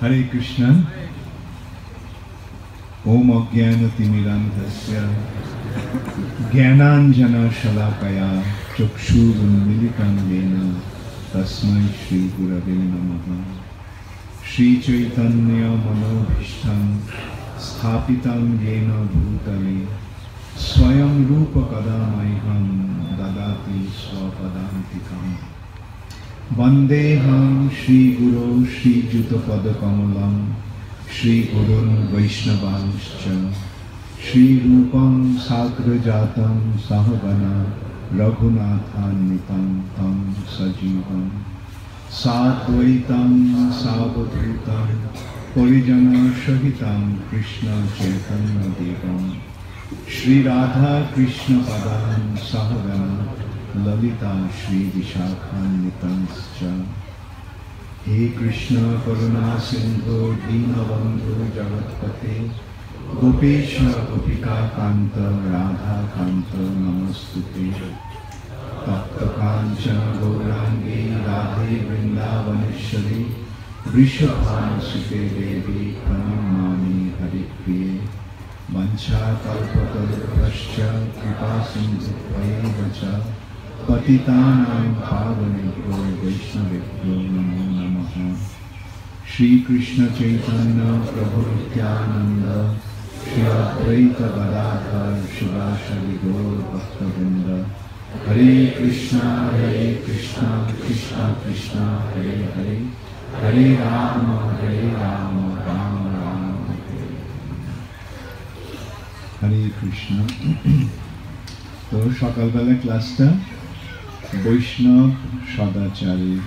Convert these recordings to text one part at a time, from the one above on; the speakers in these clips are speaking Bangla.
हरे कृष्ण। ओम अज्ञानतिमिरान्धस्य ज्ञानाञ्जनशलाकया चक्षुरुन्मीलितं येन तस्मै श्रीगुरवे नमः। श्रीचैतन्यमनोभीष्टं स्थापितं येन भूतले स्वयं रूपकदा मह्यं ददाति स्वपदान्तिकम्। वन्देऽहं श्रीगुरो श्रीयुतपदकमलं श्रीगुरुन् वैष्णवांश्च श्रीरूपं साग्रजातं सहगना रघुनाथान्वितं तं सजीवं साद्वैतं सावधूतं परिजनसहितं कृष्णचैतन्यदेवं श्रीराधाकृष्णपदान् सहगना ललिता श्रीविशाखान्वितंश्च। हे कृष्ण करुणा सिंधु दीनबन्धु जगत्पते गोपेश गोपिकान्त राधाकान्त नमस्तुते। तप्तकाञ्चन गौराङ्गी राधे वृन्दावनेश्वरी वृषभानुसुते देवी प्रणमामि हरिप्रिये। वञ्चाकल्पतरुभ्यश्च कृपासिन्धुभ्यैव च पतितानां पावनेभ्यो वैष्णवेभ्यो नमो नमः। श्रीकृष्ण चैतन्य प्रभु नित्यानंद श्री अद्वैत गदाधर शिवासादि गौर भक्तवृंद। हरे कृष्णा कृष्णा कृष्णा हरे हरे, हरे राम राम राम हरे। हरे कृष्ण। तो सकाल बेला क्लासटा বৈষ্ণব সদাচারের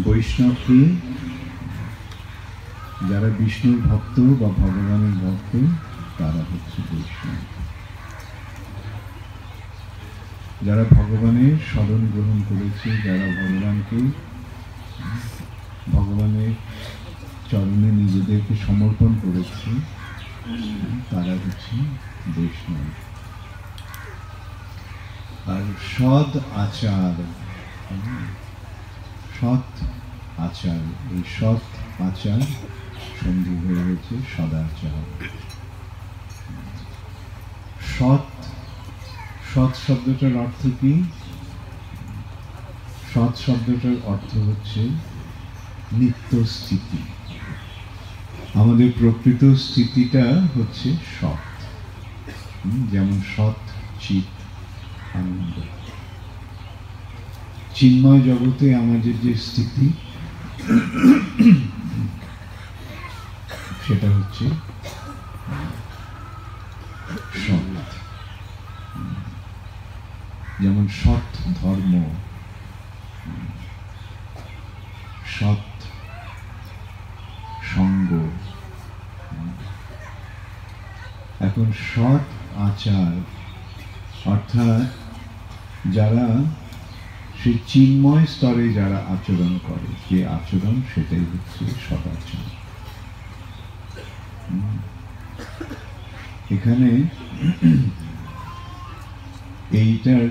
বৈষ্ণব কি? যারা বিষ্ণুর ভক্ত বা ভগবানের ভক্ত তারা হচ্ছে বৈষ্ণব। যারা ভগবানের শরণ গ্রহণ করেছে, যারা ভগবানের চরণে নিজেদেরকে সমর্পণ করেছে তারা হচ্ছে বৈষ্ণব। আর সৎ আচার, এই সৎ আচার সন্ধি হয়ে গেছে সদাচার। সৎ শব্দটার অর্থ কি? সৎ শব্দটার অর্থ হচ্ছে নিত্য স্থিতি। আমাদের প্রকৃত স্থিতিটা হচ্ছে সৎ। যেমন সৎ চিত আনন্দ। চিন্ময় জগতে আমাদের যে স্থিতি সেটা হচ্ছে সৎ। যেমন সৎ ধর্ম, সৎ সঙ্গ। এখন সৎ আচার অর্থাৎ যারা সেই চিন্ময় স্তরে যারা আচরণ করে, যে আচরণ সেটাই হচ্ছে সদাচার। এখানে এইটার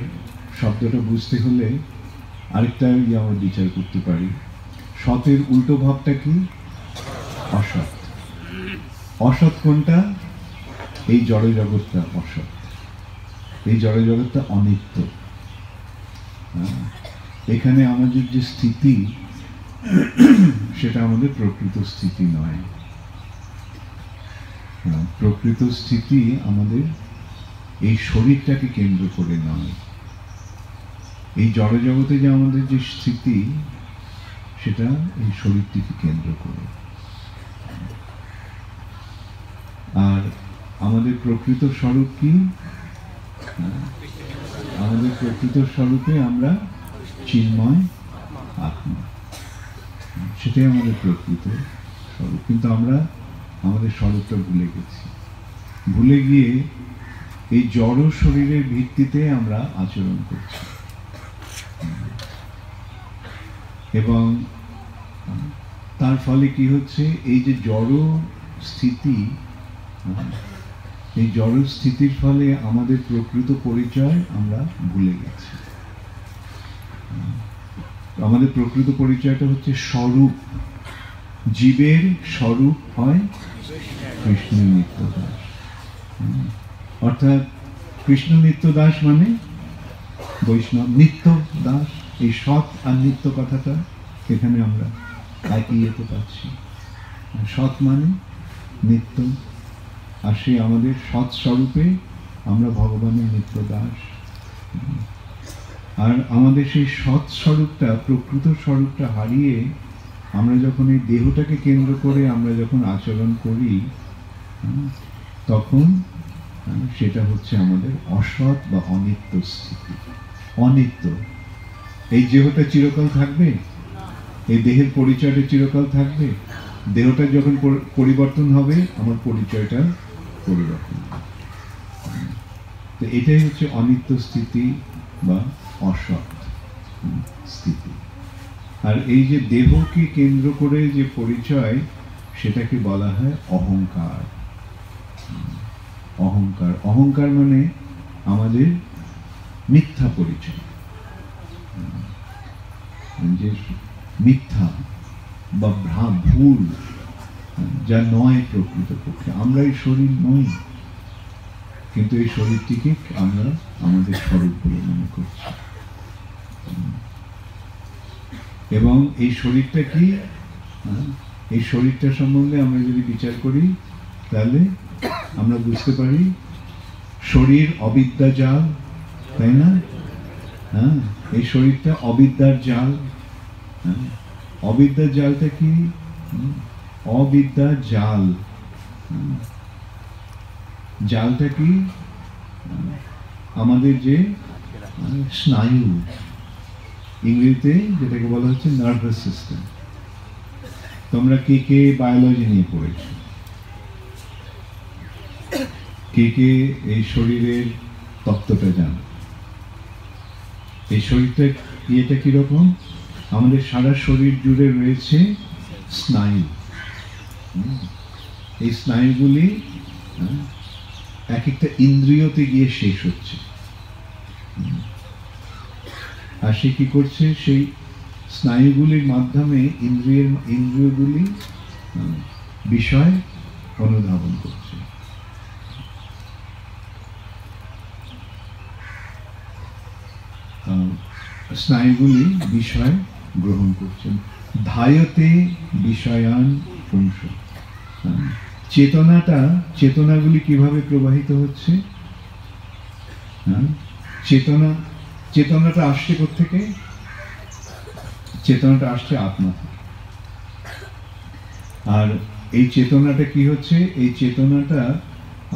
শব্দটা বুঝতে হলে আরেকটা আমরা বিচার করতে পারি। সতের উল্টো ভাবটা কি? অসৎ। অসৎ কোনটা? এই জড় জগৎটা অসৎ, এই জড় জগৎটা অনিত্য। এখানে আমাদের যে স্থিতি সেটা আমাদের প্রকৃত স্থিতি নয়। প্রকৃত স্থিতি আমাদের এই শরীরটাকে কেন্দ্র করে নয়। এই জড় জগতে যে আমাদের যে স্থিতি সেটা এই শরীরটিকে কেন্দ্র করে। আর আমাদের প্রকৃত স্বরূপ কি? আমাদের প্রকৃত স্বরূপে আমরা চিন্ময় আত্মা, সেটাই আমাদের প্রকৃত স্বরূপ। কিন্তু আমরা আমাদের স্বরূপটা ভুলে গেছি। ভুলে গিয়ে এই জড় শরীরের ভিত্তিতে আমরা আচরণ করছি এবং তার ফলে কি হচ্ছে? এই যে জড় স্থিতি, এই জড় স্থিতির ফলে আমাদের প্রকৃত পরিচয় আমরা ভুলে গেছি। আমাদের প্রকৃত পরিচয়টা হচ্ছে স্বরূপ। জীবের স্বরূপ হয় কৃষ্ণ নিত্য দাস। অর্থাৎ কৃষ্ণ নিত্য দাস মানে বৈষ্ণব নিত্য দাস। এই সৎ আর নিত্য কথাটা এখানে আমরা একই ইয়েতে পাচ্ছি। সৎ মানে নিত্য, আর সে আমাদের সৎ স্বরূপে আমরা ভগবানের নিত্য দাস। আর আমাদের সেই সৎ স্বরূপটা, প্রকৃত স্বরূপটা হারিয়ে আমরা যখন এই দেহটাকে কেন্দ্র করে আমরা যখন আচরণ করি, তখন সেটা হচ্ছে আমাদের অসৎ বা অনিত্য স্থিতি। অনিত্য, এই দেহটা চিরকাল থাকবে? এই দেহের পরিচয়টা চিরকাল থাকবে? দেহটা যখন পরিবর্তন হবে, আমার পরিচয়টা পরিবর্তন হবে। তো এটাই হচ্ছে অনিত্য স্থিতি বা অসৎ স্থিতি। আর এই যে দেহকে কেন্দ্র করে যে পরিচয়, সেটাকে বলা হয় অহংকার। অহংকার, অহংকার মানে আমাদের মিথ্যা পরিচয়, যে মিথ্যা বা ভুল, যা নয় প্রকৃতপক্ষে। আমরা এই শরীর নই, কিন্তু এই শরীরটিকে আমরা আমাদের স্বরূপ বলে মনে করছি। এবং এই শরীরটা কি, এই শরীরটা সম্বন্ধে আমরা যদি বিচার করি, তাহলে আমরা বুঝতে পারি শরীর অবিদ্যা জাল, তাই না? হ্যাঁ, এই শরীরটা অবিদ্যার জাল। অবিদ্যার জালটা কি? অবিদ্যার জাল, জালটা কি? আমাদের যে স্নায়ু, ইংরেজিতে যেটাকে বলা হচ্ছে নার্ভাস সিস্টেম। তোমরা কে কে বায়োলজি নিয়ে পড়েছো? কে কে এই শরীরের তত্ত্বটা জানো? এই শরীরটা ইয়েটা কিরকম? আমাদের সারা শরীর জুড়ে রয়েছে স্নায়ু। এই স্নায়ুগুলি এক একটা ইন্দ্রিয়তে গিয়ে শেষ হচ্ছে। আর সে কি করছে? সেই স্নায়ুগুলির মাধ্যমে ইন্দ্রিয়গুলি বিষয় অনুধাবন করছে। স্নায়ুগুলি বিষয় গ্রহণ করছেন। ধায়তে বিষয়ান পুংস। চেতনাগুলি কিভাবে প্রবাহিত হচ্ছে? চেতনাটা আসছে কোত্থেকে? চেতনাটা আসছে আত্মা থেকে। আর এই চেতনাটা কি হচ্ছে? এই চেতনাটা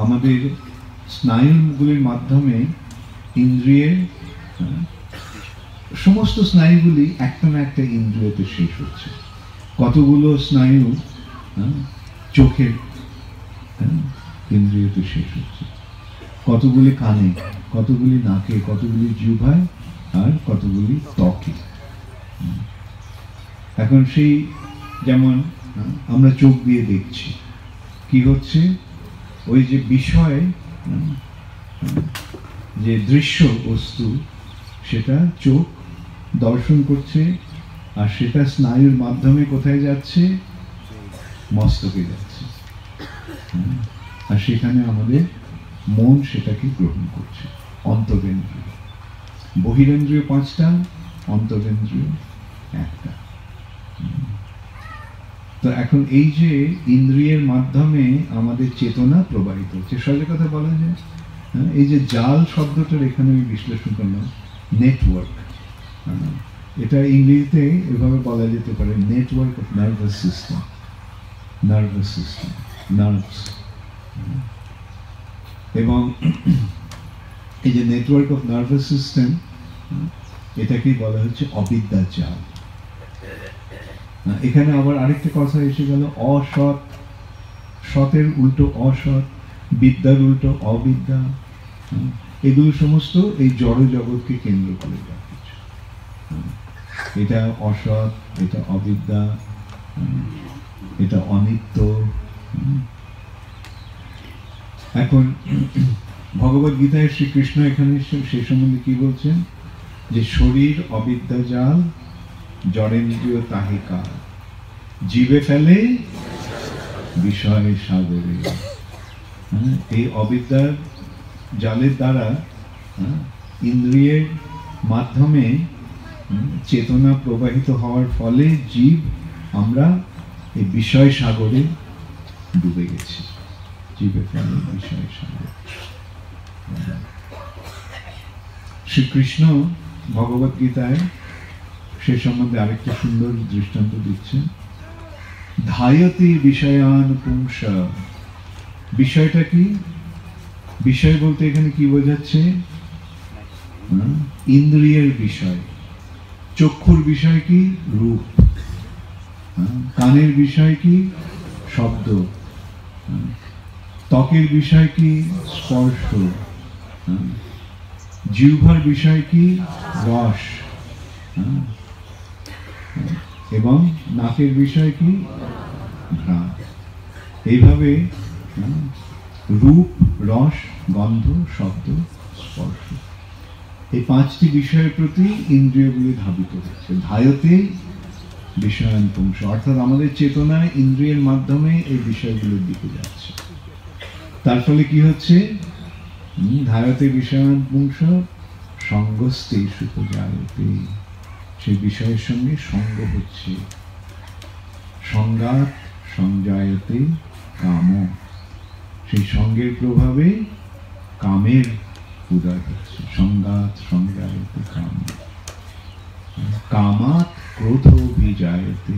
আমাদের স্নায়ুগুলির মাধ্যমে ইন্দ্রিয়ের, সমস্ত স্নায়ুগুলি একটা না একটা ইন্দ্রিয়তে শেষ হচ্ছে। কতগুলো স্নায়ু চোখের ইন্দ্রিয়তে শেষ হচ্ছে, কতগুলি কানে, কতগুলি নাকে, কতগুলি জিহ্বায়, আর কতগুলি ত্বকে। এখন সেই যেমন আমরা চোখ দিয়ে দেখছি, কি হচ্ছে? ওই যে বিষয়, যে দৃশ্য বস্তু, সেটা চোখ দর্শন করছে, আর সেটা স্নায়ুর মাধ্যমে কোথায় যাচ্ছে? মস্তকে যাচ্ছে। আর সেখানে আমাদের মন সেটাকে গ্রহণ করছে। অন্তরেন্দ্রিয়, বহিরেন্দ্রিয় 5টা, অন্তরেন্দ্রিয় 1টা। তো এখন এই যে ইন্দ্রিয়ের মাধ্যমে আমাদের চেতনা প্রবাহিত হচ্ছে। সহজ কথা বলা যায়, এই যে জাল শব্দটার এখানে আমি বিশ্লেষণ করলাম, নেটওয়ার্ক। এটা ইংরেজিতে এভাবে বলা যেতে পারে, network of nervous system. Nervous system, nerves. এবং এই যে নেটওয়ার্ক অফ নার্ভাস সিস্টেম, এটাকেই বলা হচ্ছে অবিদ্যার জাল। এখানে আবার আরেকটা কথা এসে গেল, অসৎ। সতের উল্টো অসৎ, বিদ্যার উল্টো অবিদ্যা। এগুলো সমস্ত এই জড় জগৎকে কেন্দ্র করে যা কিছু, এটা অসৎ, এটা অবিদ্যা, এটা অনিত্য। এখন ভগবদ গীতায় শ্রীকৃষ্ণ এখানে সে সম্বন্ধে কি বলছেন? যে শরীর অবিদ্যা জাল, জড়েন্দ্রিয় তাহে কাল, জীবে ফেলে বিষয় সাগরে। এই অবিদ্যার জালের দ্বারা ইন্দ্রিয়ের মাধ্যমে চেতনা প্রবাহিত হওয়ার ফলে জীব আমরা এই বিষয় সাগরে ডুবে গেছি। জীবে ফেলে বিষয় সাগরে। শ্রীকৃষ্ণ ভগবত গীতায় সে সম্বন্ধে আরেকটা সুন্দর দৃষ্টান্ত দিচ্ছেন। ধায়তি বিষয়ান পুংস। বিষয়টা কি? বিষয় বলতে এখানে কি বোঝাচ্ছে? ইন্দ্রিয়ের বিষয়। চক্ষুর বিষয় কি? রূপ। কানের বিষয় কি? শব্দ। ত্বকের বিষয় কি? স্পর্শ। জিহ্বার বিষয় কি? রস। এবং নাকের বিষয় কি? ঘ্রাণ। এইভাবে রূপ, রস, গন্ধ, শব্দ, স্পর্শ, এই পাঁচটি বিষয়ের প্রতি ইন্দ্রিয়গুলি ধাবিত হচ্ছে। ধায়তে বিষয়ান পুংস, অর্থাৎ আমাদের চেতনায় ইন্দ্রিয়ের মাধ্যমে এই বিষয়গুলোর দিকে যাচ্ছে। তার ফলে কি হচ্ছে? ধায়তে বিষয়ান পুংস সঙ্গস্তে সুপজায়তে, সেই বিষয়ের সঙ্গে সঙ্গ হচ্ছে। সংঘাত সংজায়তে কাম, সেই সঙ্গের প্রভাবে কামের উদয় হচ্ছে। সংঘাত সংজায়তে কাম, কামাত ক্রোধ অভিজায়তে,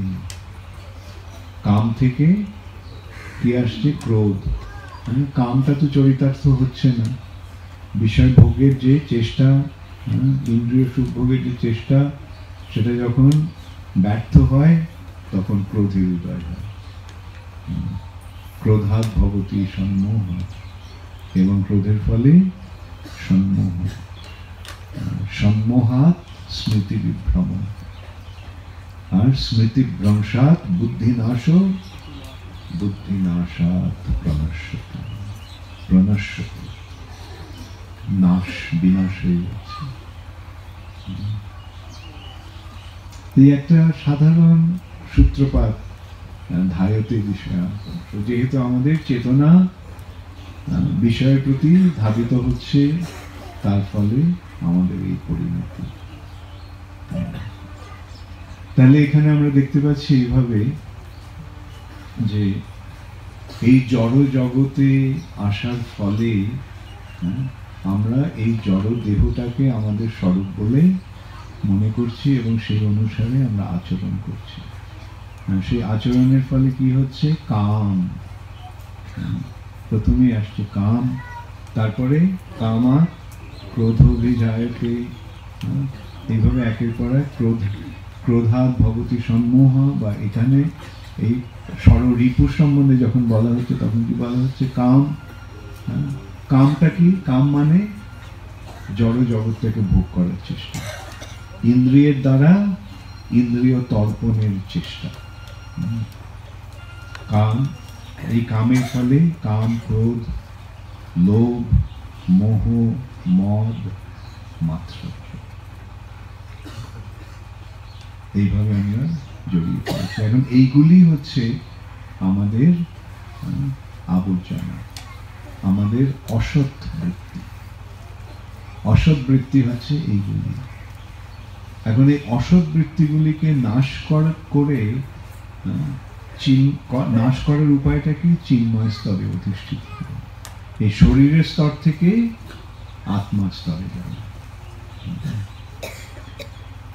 কাম থেকে কি আসছে? ক্রোধ। কামটা তো চরিতার্থ হচ্ছে না। বিষয় ভোগের যে চেষ্টা, ইন্দ্রিয় সুখ ভোগের যে চেষ্টা, সেটা যখন ব্যর্থ হয় তখন ক্রোধের উদয় হয়। ক্রোধাৎ ভবতি সম্মোহ, এবং ক্রোধের ফলে সম্মোহ। সম্মোহাৎ স্মৃতি বিভ্রম, আর স্মৃতি ভ্রংশাৎ বুদ্ধিনাশ, বুদ্ধিনাশাৎ প্রণশ্যতি। প্রণশ্যতি, নাশ, বিনাশ হয়ে যাচ্ছে। এই একটা সাধারণ সূত্রপাত ধায়তে বিষয়। যেহেতু আমাদের চেতনা বিষয়ের প্রতি ধাবিত হচ্ছে, তার ফলে আমাদের এই পরিণতি। তাহলে এখানে আমরা দেখতে পাচ্ছি এইভাবে যে এই জড় জগতে আসার ফলে আমরা এই জড় দেহটাকে আমাদের স্বরূপ বলে মনে করছি, এবং সেই অনুসারে আমরা আচরণ করছি। সেই আচরণের ফলে কি হচ্ছে? কাম। প্রথমে আসছে কাম, তারপরে কামা ক্রোধ অভিজায়তে, এইভাবে একের পর এক ক্রোধ, ক্রোধাৎ ভবতি সম্মোহ, বা এখানে এই ষড়রিপুর সম্বন্ধে যখন বলা হচ্ছে তখন কি বলা হচ্ছে? কাম। কামটা কি? কাম মানে জড় জগৎটাকে ভোগ করার চেষ্টা, ইন্দ্রিয়ের দ্বারা ইন্দ্রিয় তর্পণের চেষ্টা। কাম, এই কামের ফলে কাম, ক্রোধ, লোভ, মোহ, মদ, মাৎসর্য, এইভাবে আমরা জড়িয়ে পড়েছি। এখন এইগুলি হচ্ছে আমাদের আবর্জনা, আমাদের অসৎ বৃত্তি। অসৎ বৃত্তি হচ্ছে এইগুলি। এখন এই অসৎ বৃত্তিগুলিকে নাশ করে নাশ করার উপায়টা কি? চিন্ময় স্তরে অধিষ্ঠিত। এই শরীরের স্তর থেকে আত্মা স্তরে যাওয়া,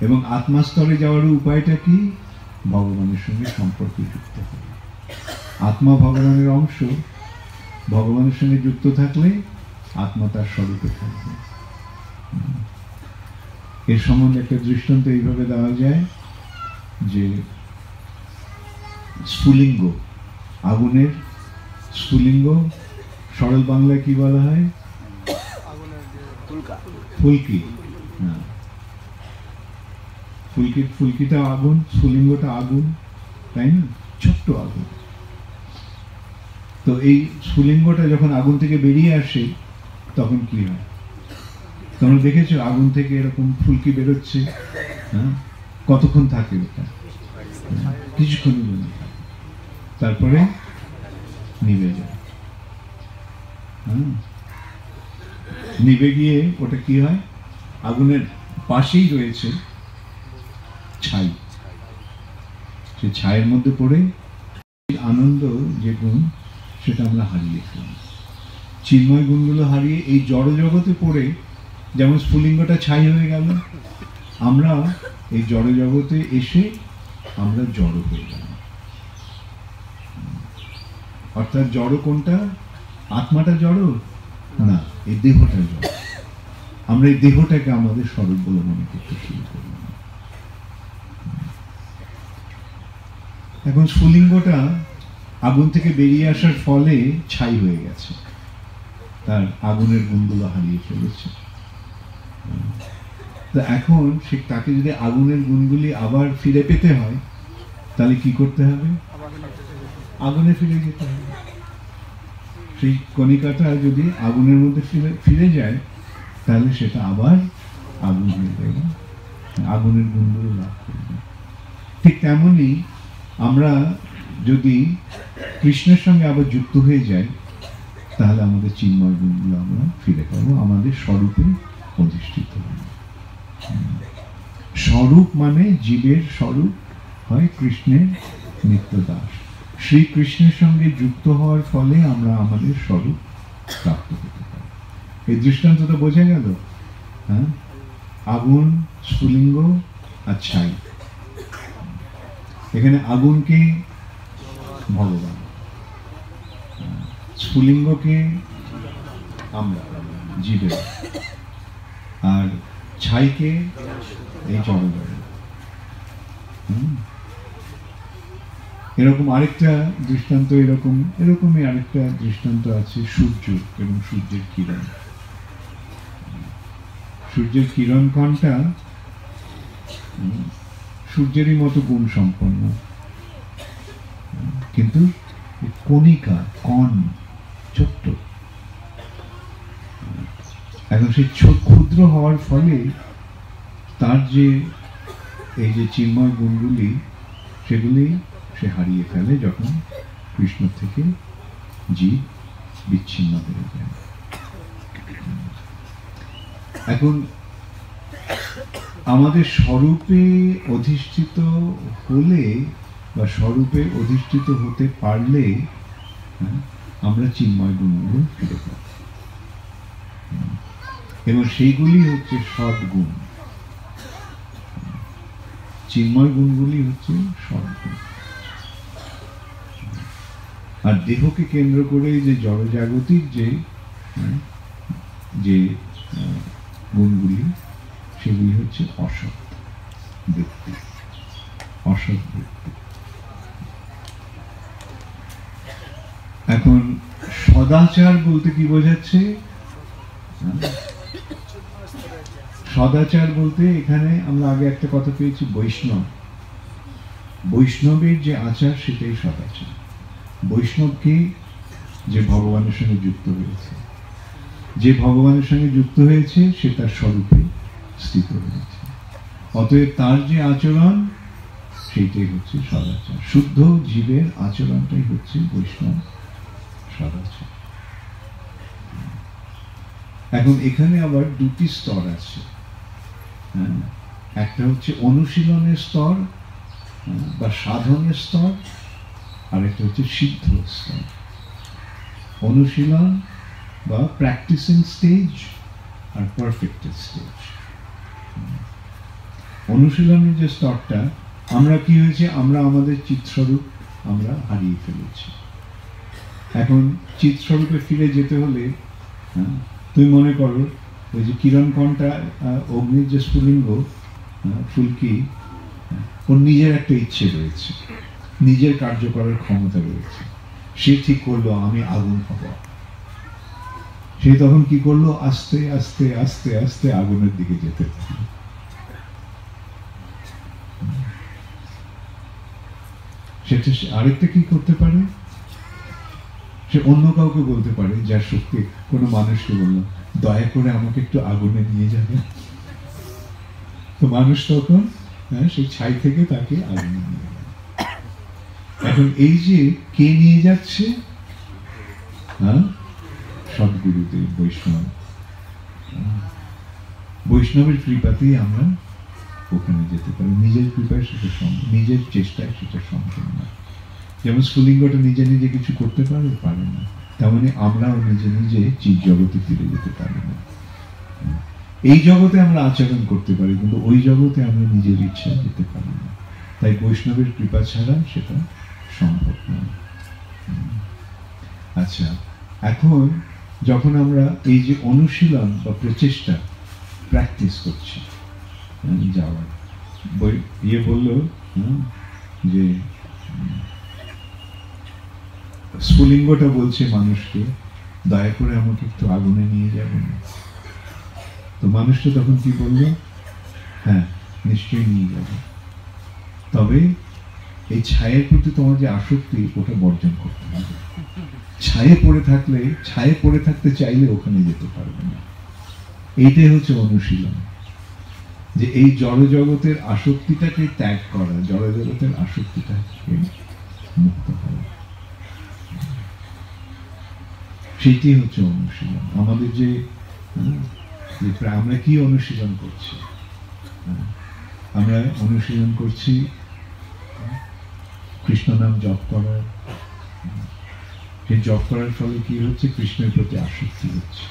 এবং আত্মা স্তরে যাওয়ার উপায়টা কি? ভগবানের সঙ্গে সম্পর্ক যুক্ত হবে। আত্মা ভগবানের অংশ, ভগবানের সঙ্গে যুক্ত থাকলে আত্মা তার স্বরূপে থাকবে। এর সম্বন্ধে একটা দৃষ্টান্ত এইভাবে দেওয়া যায় যে স্ফুলিঙ্গ, আগুনের স্ফুলিঙ্গ সরল বাংলায় কি বলা হয়? ফুলকি। ফুলকিটা আগুন, স্ফুলিঙ্গটা আগুন, তাই না? ছোট্ট আগুন। তো এই স্ফুলিঙ্গটা যখন আগুন থেকে বেরিয়ে আসে তখন কি হয়? তোমরা দেখেছো আগুন থেকে এরকম ফুলকি বেরোচ্ছে, হ্যাঁ, কতক্ষণ থাকে ওটা? কিছুক্ষণের জন্য থাকে, তারপরে নিভে যায়। হ্যাঁ, নিভে গিয়ে ওটা কি হয়, আগুনের পাশেই রয়েছে ছাই, সে ছায়ের মধ্যে পড়ে আনন্দ যে গুণ সেটা আমরা হারিয়ে ফেলি। চিন্ময় গুণগুলো হারিয়ে এই জড় জগতে পড়ে, যেমন স্ফুলিঙ্গটা ছাই হয়ে গেল, আমরা এই জড় জগতে এসে আমরা জড় হয়ে গেলাম। অর্থাৎ জড় কোনটা? আত্মাটা জড় না, এই দেহটা জড়। আমরা এই দেহটাকে আমাদের স্বরূপ বলে মনে করতে শুরু করলাম। এখন স্ফুলিঙ্গটা আগুন থেকে বেরিয়ে আসার ফলে ছাই হয়ে গেছে, তার আগুনের গুণগুলো হারিয়ে ফেলেছে। তো এখন সে তাকে যদি আগুনের গুণগুলি আবার ফিরে পেতে হয়, তাহলে কি করতে হবে? আগুনে ফিরে যেতে হবে। সেই কণিকাটা যদি আগুনের মধ্যে ফিরে যায়, তাহলে সেটা আবার আগুন হয়ে যাবে, আগুনের গুণগুলো লাভ করবে। ঠিক তেমনি আমরা যদি কৃষ্ণের সঙ্গে আবার যুক্ত হয়ে যাই, তাহলে আমাদের চিন্ময় গুণগুলো আমরা ফিরে পাবো, আমাদের স্বরূপে অধিষ্ঠিত হবে। স্বরূপ মানে জীবের স্বরূপ হয় কৃষ্ণের নিত্য দাস। শ্রীকৃষ্ণের সঙ্গে যুক্ত হওয়ার ফলে আমরা আমাদের স্বরূপ প্রাপ্ত হতে পারি। এই দৃষ্টান্তটা বোঝা গেল? হ্যাঁ, আগুন, স্ফুলিঙ্গ আর ছাই। এখানে আগুনকে ভগবান, স্ফুলিঙ্গকে আমরা জীবের, আর ছাইকে এই জড়জগৎ। এরকম আরেকটা দৃষ্টান্ত, এরকমই আরেকটা দৃষ্টান্ত আছে সূর্য এবং সূর্যের কিরণ। সূর্যের কিরণ কণটা সূর্যেরই মতো গুণ সম্পন্ন, কিন্তু কণিকা, কণ ছোট্ট। এখন সেই ক্ষুদ্র হওয়ার ফলে তার যে এই যে চিন্ময় গুণগুলি, সেগুলি সে হারিয়ে ফেলে যখন কৃষ্ণ থেকে জীব বিচ্ছিন্ন হয়ে যায়। এখন আমাদের স্বরূপে অধিষ্ঠিত হলে বা স্বরূপে অধিষ্ঠিত হতে পারলে আমরা চিন্ময় গুণগুলো ফিরে পাই, এবং সেইগুলি হচ্ছে সদ্গুণ। চিন্ময় গুণগুলি হচ্ছে সদ্গুণ। আর দেহকে কেন্দ্র করে যে জড়জাগতিক যে গুণগুলি, সেগুলি হচ্ছে অসৎ বৃত্তি, অসৎ বৃত্তি। এখন সদাচার বলতে কি বোঝাচ্ছে? সদাচার বলতে এখানে আমরা আগে একটা কথা পেয়েছি, বৈষ্ণব। বৈষ্ণবের যে আচার সেটাই সদাচার। বৈষ্ণবকে যে ভগবানের সঙ্গে যুক্ত হয়েছে, যে ভগবানের সঙ্গে যুক্ত হয়েছে সে তার স্বরূপে স্থিত হয়েছে, অতএব তার যে আচরণ সেইটাই হচ্ছে সদাচার। শুদ্ধ জীবের আচরণটাই হচ্ছে বৈষ্ণব সদাচার। এখন এখানে আবার দুটি স্তর আছে। একটা হচ্ছে অনুশীলনের স্তর বা সাধনের স্তর, আর একটা হচ্ছে সিদ্ধ স্তর। অনুশীলন বা প্র্যাকটিসিং স্টেজ আর পারফেক্টেড স্টেজ। অনুশীলনের যে স্তরটা, আমরা কি হয়েছে, আমরা আমাদের চিৎস্বরূপ আমরা হারিয়ে ফেলেছি। এখন চিৎস্বরূপে ফিরে যেতে হলে, তুমি মনে করো ওই যে কিরণ কণটা, অগ্নির যে স্ফুলিঙ্গ ফুলকি, ওর নিজের একটা ইচ্ছে রয়েছে, নিজের কার্য করার ক্ষমতা রয়েছে। সে ঠিক করলো আমি আগুন হব। সে তখন কি করলো, আস্তে আস্তে আস্তে আস্তে আগুনের দিকে যেতে থাকলো। সেটা আরেকটা কি করতে পারে, সে অন্য কাউকে বলতে পারে, যার শক্তি, কোনো মানুষকে বললো দয়া করে আমাকে একটু আগুনে নিয়ে যাবে। তো মানুষ তখন সেই ছাই থেকে তাকে আগুনে নিয়ে যাবে। এখন এই যে কে নিয়ে যাচ্ছে, সদ্গুরুদেব, বৈষ্ণব। বৈষ্ণবের কৃপাতেই আমরা ওখানে যেতে পারি। নিজের কৃপায় সেটা সম্ভব, নিজের চেষ্টায় সেটা সম্ভব না। যেমন স্ফুলিঙ্গটা নিজে নিজে কিছু করতে পারে না, তেমনি আমরাও নিজে নিজে চিৎ জগতে ফিরে যেতে পারি না। এই জগতে আমরা আচরণ করতে পারি, কিন্তু ওই জগতে আমরা নিজের ইচ্ছায় যেতে পারি না। তাই বৈষ্ণবের কৃপা ছাড়া সেটা সম্ভব নয়। আচ্ছা, এখন যখন আমরা এই যে অনুশীলন বা প্রচেষ্টা প্র্যাকটিস করছি যাওয়ার, ইয়ে বললো যে স্ফুলিঙ্গটা বলছে মানুষকে, দয়া করে আমাকে একটু আগুনে নিয়ে যাবেন। তো মানুষটা তখন কি বললো, হ্যাঁ নিশ্চয়ই নিয়ে যাবে, তবে এই ছায়ের প্রতি তোমার যে আসক্তি ওটা বর্জন করতে হবে। ছায়ে পড়ে থাকতে চাইলে ওখানে যেতে পারবে না। এইটাই হচ্ছে অনুশীলন, যে এই জড়জগতের আসক্তিটাকে ত্যাগ করা, জড়জগতের আসক্তিটাকে মুক্ত করা, সেটাই হচ্ছে অনুশীলন। আমাদের যে আমরা কি অনুশীলন করছি, আমরা অনুশীলন করছি কৃষ্ণ নাম জপ করার। এই জপ করার ফলে কি হচ্ছে, কৃষ্ণের প্রতি আসক্তি হচ্ছে।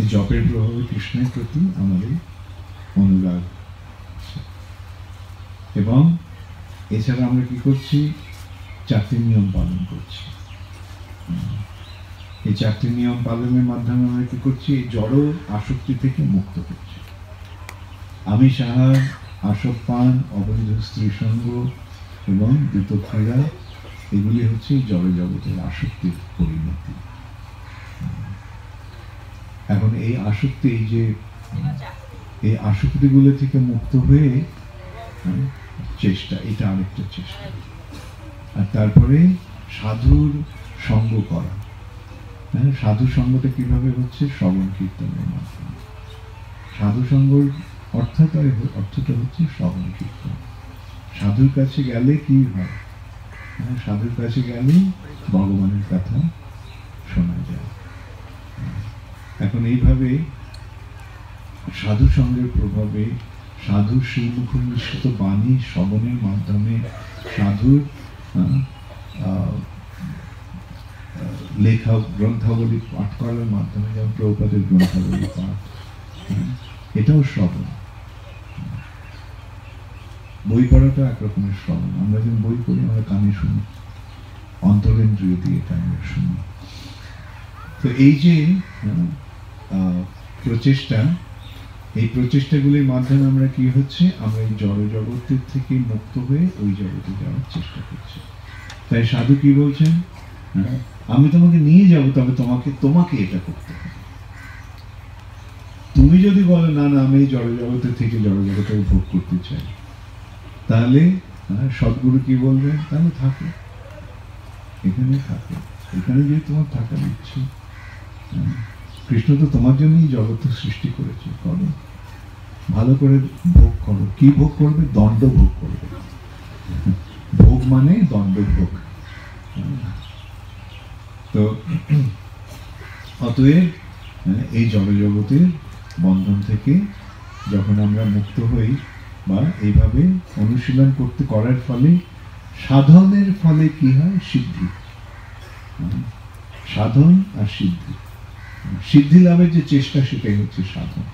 এই জপের প্রভাবে কৃষ্ণের প্রতি আমাদের অনুরাগ। এবং এছাড়া আমরা কি করছি, 4টি নিয়ম পালন করছি। এই 4টি নিয়ম পালনের মাধ্যমে আমরা কি করছি, এই জড় আসক্তি থেকে মুক্ত করছি। আমি সাহার, আসব পান, অবৈধ স্ত্রী সঙ্গ এবং দ্রুত ক্রীড়া, এগুলি হচ্ছে জড় জগতের আসক্তির পরিণতি। এখন এই আসক্তি, এই আসক্তিগুলো থেকে মুক্ত হয়ে চেষ্টা, এটা আরেকটা চেষ্টা। আর তারপরে সাধুর সঙ্গ করা। সাধু সঙ্গটা কিভাবে হচ্ছে, শ্রবণ কীর্তনের মাধ্যমে। সাধু সঙ্গর অর্থটা হচ্ছে শ্রবণ কীর্তন। সাধুর কাছে গেলে কি হয়, সাধুর কাছে গেলে ভগবানের কথা শোনা যায়। এখন এইভাবে সাধু সঙ্গের প্রভাবে, সাধু শ্রীমুখ নিঃসৃত বাণী শ্রবণের মাধ্যমে, সাধুর লেখা গ্রন্থাবলী পাঠ করার মাধ্যমে, যেমন প্রভুপাদের গ্রন্থাবলী পাঠ, এটাও শ্রবণ। বই পড়াটা একরকমের শ্রবণ। আমরা যখন বই পড়ি আমরা কানে শুনি, অন্তরেন্দ্রিয় দিয়ে এটা আমরা শুনি। তো এই যে প্রচেষ্টা, এই প্রচেষ্টাগুলির মাধ্যমে আমরা কি হচ্ছে, আমরা এই জড় জগতের থেকে মুক্ত হয়ে ওই জগতে যাওয়ার চেষ্টা করছি। তাই সাধু কি বলছেন, আমি তোমাকে নিয়ে যাব, তবে তোমাকে এটা করতে হবে। তুমি যদি বলো না না আমি এই জড় জগতের থেকে জড় জগতে ভোগ করতে চাই, তাহলে সদ্গুরু কি বলবেন, তাহলে থাকো, এখানে থাকো, এখানে যে তোমার থাকার ইচ্ছে। কৃষ্ণ তো তোমার জন্যই জগৎ সৃষ্টি করেছে, করো, ভালো করে ভোগ করো। কি ভোগ করবে, দণ্ড ভোগ করবে। ভোগ মানে দণ্ড ভোগ। তো অতএব এই জড়জগতের বন্ধন থেকে যখন আমরা মুক্ত হই, বা এইভাবে অনুশীলন করার ফলে, সাধনের ফলে কি হয়, সিদ্ধি। সাধন আর সিদ্ধি, সিদ্ধি লাভের যে চেষ্টা সেটাই হচ্ছে সাধন।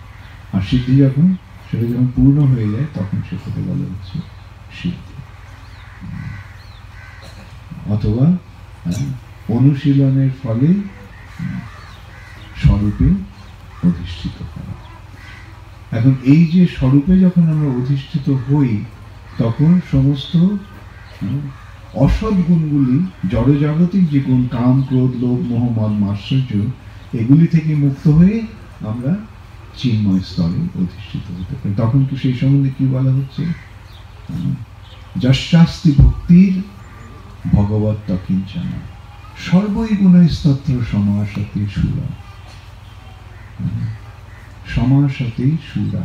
আর সিদ্ধি সেটা যখন পূর্ণ হয়ে যায়, তখন সেটাকে বলা হচ্ছে সিদ্ধি। অথবা অনুশীলনের ফলে স্বরূপে অধিষ্ঠিত করা। এখন এই যে স্বরূপে যখন আমরা অধিষ্ঠিত হই, তখন সমস্ত অসৎ গুণগুলি, জড়জাগতিক যে গুণ, কাম, ক্রোধ, লোভ, মোহ, মদ, মাৎসর্য, এগুলি থেকে মুক্ত হয়ে আমরা চিন্ময় স্তরে অধিষ্ঠিত হতে পারি। তখন কি সেই সম্বন্ধে কি বলা হচ্ছে, যশাস্তি ভক্তির ভগবত তকিঞ্চনা সর্বই গুণস্তত্র সমাসতে সুরা। সমাসতেই সুরা,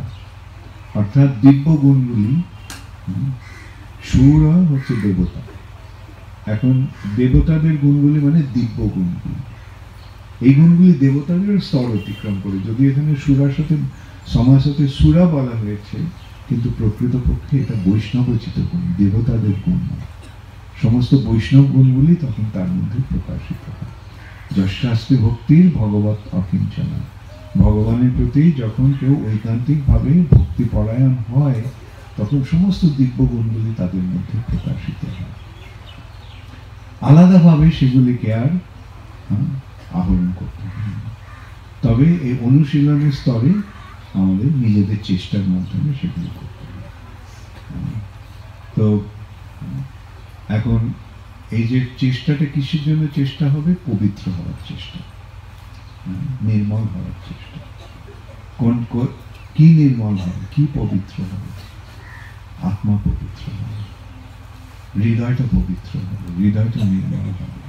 অর্থাৎ দিব্য গুণগুলি। সুরা হচ্ছে দেবতা, এখন দেবতাদের গুণগুলি মানে দিব্য গুণগুলি, এই গুণগুলি দেবতাদের স্তর অতিক্রম করে। যদি এখানে সুরার সাথে সমাসতে সুরা বলা হয়েছে, কিন্তু প্রকৃতপক্ষে এটা বৈষ্ণবোচিত গুণ, দেবতাদের গুণ নয়। সমস্ত বৈষ্ণব গুণগুলি তখন তার মধ্যে প্রকাশিত হয়। যশাস্তি ভক্তির ভগবত অকিঞ্চনা, ভগবানের প্রতি যখন কেউ ঐকান্তিক ভাবে ভক্তি পরায়ণ হয়, তখন সমস্ত দিব্য গুণগুলি তাদের মধ্যে প্রকাশিত হয়। আলাদাভাবে সেগুলিকে আর আহরণ করতে হয়। তবে এই অনুশীলনের স্তরে আমাদের নিজেদের চেষ্টার মাধ্যমে সেগুলি করতে হবে। তো এখন এই যে চেষ্টাটা কিসের জন্য চেষ্টা হবে? পবিত্র হওয়ার চেষ্টা, নির্মল হওয়ার চেষ্টা। কোন কি নির্মল হবে, কি পবিত্র হবে? আত্মা পবিত্র হবে, হৃদয়টা পবিত্র হবে, হৃদয়টা নির্মল হবে।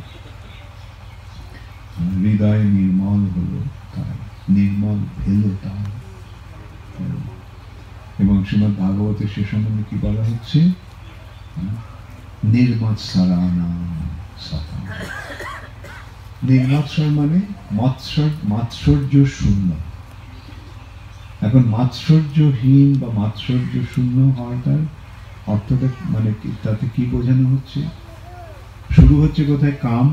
হৃদয় নির্মল হলো তাই, নির্মল ভেলো তাই। এবং শ্রীমদ্ ভাগবতের সে সম্বন্ধে কি বলা হচ্ছে? নির্মৎসরানাম সতা। নির্মৎসর মানে মাৎসর্য শূন্য। এখন মাৎসর্যহীন বা মাৎসর্য শূন্য হওয়াটার অর্থটা মানে তাতে কি বোঝানো হচ্ছে? শুরু হচ্ছে কোথায়? কাম,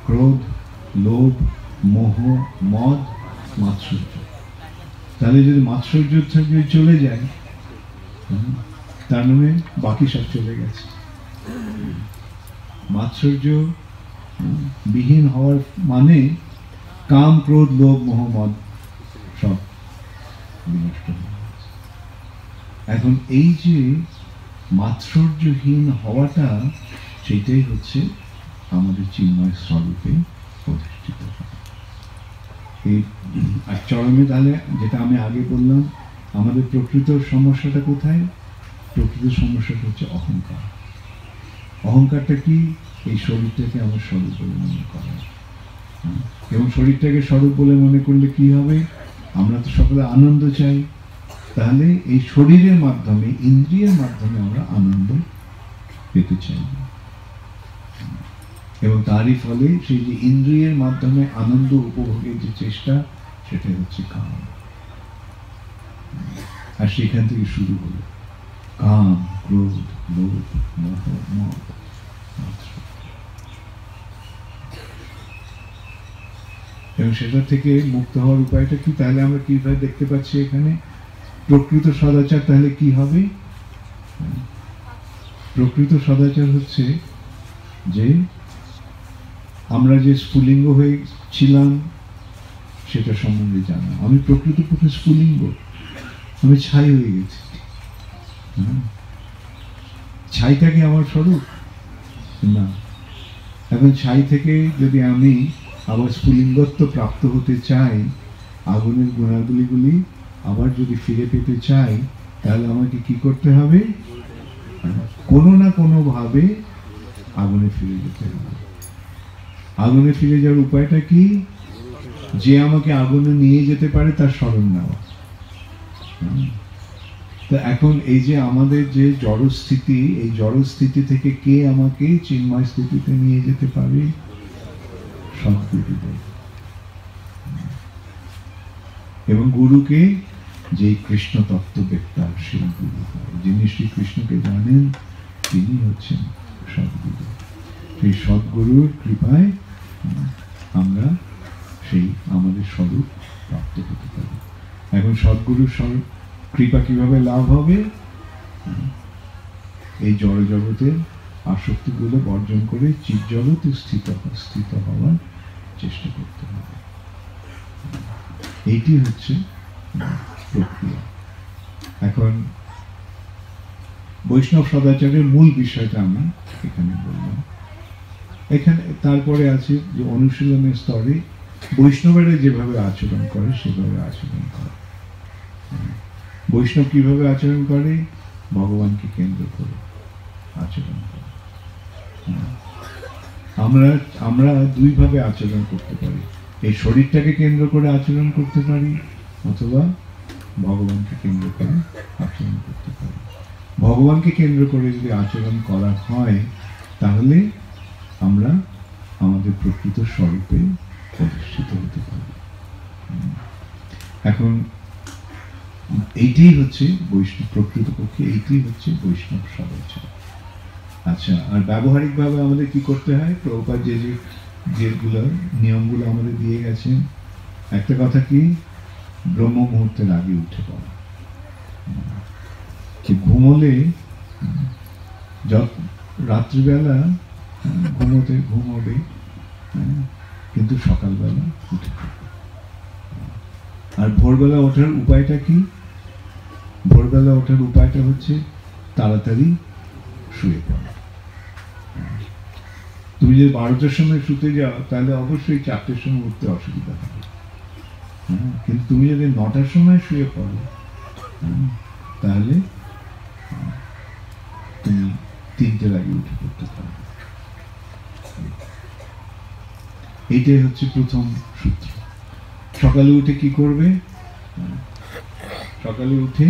ক্রোধ, লোভ, মোহ, মদ, মাৎসর্য। তাহলে যদি মাৎসর্য থেকে চলে যায়, তার মানে বাকি সব চলে গেছে। মাৎসর্য বিহীন হওয়ার মানে কাম, ক্রোধ, লোভ, মোহ, মদ সব বিনষ্ট হয়ে গেছে। এখন এই যে মাৎসর্যহীন হওয়াটা, সেটাই হচ্ছে আমাদের চিন্ময় স্বরূপে প্রতিষ্ঠিত হয়। এই আর চরমে তাহলে যেটা আমি আগে বললাম, আমাদের প্রকৃত সমস্যাটা কোথায়? প্রকৃত সমস্যাটা হচ্ছে অহংকার। অহংকারটা কি? এই শরীরটাকে আমার স্বরূপ বলে মনে করা। এবং শরীরটাকে স্বরূপ বলে মনে করলে কি হবে? আমরা তো সকলে আনন্দ চাই, তাহলে এই শরীরের মাধ্যমে, ইন্দ্রিয়ের মাধ্যমে আমরা আনন্দ পেতে চাই। এবং তারই ফলে সেই যে ইন্দ্রিয়ের মাধ্যমে আনন্দ উপভোগের যে চেষ্টা, সেটাই হচ্ছে কাম। আর সেখান থেকে শুরু হলো কাম, ক্রোধ, লোভ, মোহ, মদ। এবং সেটা থেকে মুক্ত হওয়ার উপায়টা কি? তাহলে আমরা কিভাবে দেখতে পাচ্ছি এখানে প্রকৃত সদাচার তাহলে কি হবে? প্রকৃত সদাচার হচ্ছে যে আমরা যে স্ফুলিঙ্গ হয়ে ছিলাম সেটা সম্বন্ধে জানা। আমি প্রকৃতপক্ষে স্ফুলিঙ্গ, আমি ছাই হয়ে গেছি। ছাইটা কি আমার স্বরূপ? না। এখন ছাই থেকে যদি আমি আবার স্ফুলিঙ্গত্ব প্রাপ্ত হতে চাই, আগুনের গুণাবলীগুলি আবার যদি ফিরে পেতে চাই, তাহলে আমাকে কি করতে হবে? কোনো না কোনো ভাবে আগুনে ফিরে যেতে হবে। আগুনে ফিরে যাওয়ার উপায়টা কি? যে আমাকে আগুনে নিয়ে যেতে পারে তার স্মরণ নেওয়া। তো এখন এই যে আমাদের যে জড়স্থিতি, এই জড়স্থিতি থেকে কে আমাকে চিন্ময় স্থিতিতে নিয়ে যেতে পারে? সদ্গুরুদেব। এবং গুরুকে যে কৃষ্ণ তত্ত্ববেত্তা, সেই গুরু হয়। যিনি শ্রীকৃষ্ণকে জানেন, তিনি হচ্ছেন সদ্গুরু। সেই সদ্গুরুর কৃপায় আমরা সেই আমাদের স্বরূপ প্রাপ্ত হতে পারি। এখন সদ্গুরুর স্বরূপ কৃপা কিভাবে লাভ হবে? এই জড় জগতের আসক্তিগুলো বর্জন করে চিৎ জগতে স্থিত হওয়ার চেষ্টা করতে হবে। এইটি হচ্ছে প্রক্রিয়া। এখন বৈষ্ণব সদাচারের মূল বিষয়টা আমি এখানে বললাম। এখানে তারপরে আছে যে অনুশীলনের স্তরে বৈষ্ণবেরা যেভাবে আচরণ করে সেভাবে আচরণ করে। বৈষ্ণব কিভাবে আচরণ করে? ভগবানকে কেন্দ্র করে আচরণ করে। আমরা দুইভাবে আচরণ করতে পারি। এই শরীরটাকে কেন্দ্র করে আচরণ করতে পারি, অথবা ভগবানকে কেন্দ্র করে আচরণ করতে পারি। ভগবানকে কেন্দ্র করে যদি আচরণ করা হয়, তাহলে আমরা আমাদের প্রকৃত স্বরূপে প্রতিষ্ঠিত হতে পারি। এখন এইটাই হচ্ছে বৈষ্ণব, প্রকৃতপক্ষে এইটাই হচ্ছে বৈষ্ণব সদাচার। আচ্ছা, আর ব্যবহারিকভাবে আমাদের কি করতে হয়? প্রভুপাদ যেগুলো নিয়মগুলো আমাদের দিয়ে গেছেন, একটা কথা কি, ব্রহ্ম মুহূর্তের আগে উঠে পড়া। কি ঘুমোলে, রাত্রিবেলা ঘুমোবে, কিন্তু সকালবেলা উঠে পড়বে। আর ভোরবেলা ওঠার উপায়টা কি? ভোরবেলা ওঠার উপায়টা হচ্ছে তাড়াতাড়ি শুয়ে পড়া। তুমি যদি 12টার সময় শুতে যাও, তাহলে অবশ্যই 4টের সময় উঠতে অসুবিধা হবে। কিন্তু তুমি যদি 9টার সময় শুয়ে পড়ো, তাহলে তুমি 3টের আগে উঠে পড়তে পারবে। এইটাই হচ্ছে প্রথম সূত্র। সকালে উঠে কি করবে? সকালে উঠে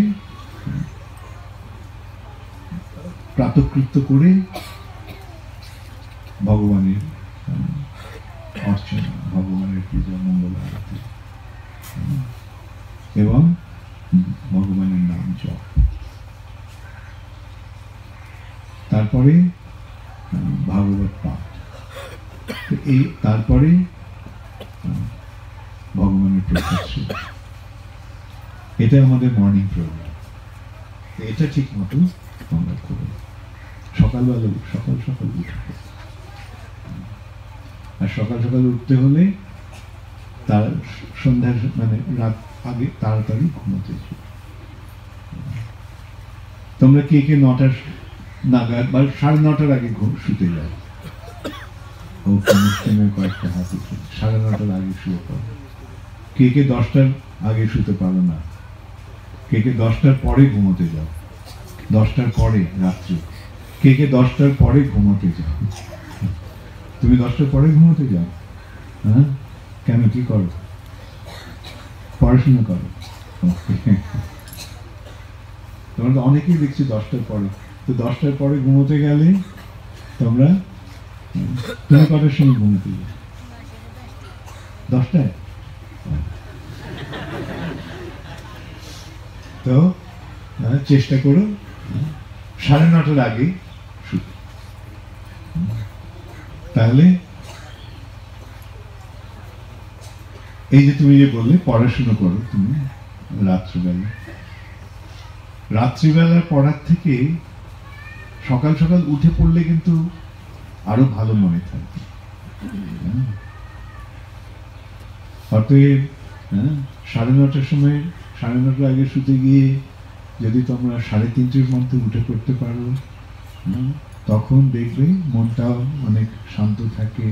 প্রাতঃকৃত্য করে ভগবানের অর্চনা, ভগবানের পূজা, মঙ্গল আরতি এবং ভগবানের নাম জপ। তারপরে ভাগবত পাঠ, তারপরে ভগবানের প্রসাদ সেবা। এটা আমাদের মর্নিং প্রোগ্রাম। এটা ঠিক মতো আমরা করব। সকালবেলা সকাল উঠে, আর সকাল উঠতে হলে তার সন্ধ্যা মানে রাত আগে তাড়াতাড়ি ঘুমোতে যাবে। তোমরা কে 9টা নাগাদ বা 9:30 আগে শুতে যাও? কয়েকটা হাত উঠে 9:30 আগে শুয়ে পড়ো। কে 10টার আগে শুতে পারো না? কে 10টার পরে ঘুমোতে যাও? 10টার পরে রাত্রে। কে 10টার পরে ঘুমোতে যাও? তুমি 10টার পরে ঘুমোতে যাও? হ্যাঁ, কেন? কি করো? পড়াশোনা করো? তোমরা তো অনেকেই দেখছি 10টার পরে। তো 10টার পরে ঘুমোতে গেলে তুমি কটার সময় ঘুমোতে যাও? 10টায়? তো চেষ্টা করো 9:30 আগে শুতে। তাহলে এই যে তুমি যে বললে পড়াশোনা করো তুমি রাত্রিবেলা পড়ার থেকে সকাল উঠে পড়লে কিন্তু আরো ভালো মনে থাকবে। অতএব 9:30টার সময় 9:30 আগে শুতে গিয়ে যদি তোমরা 3:30-এর মধ্যে উঠে পড়তে পারো, তখন দেখবে মনটাও অনেক শান্ত থাকে,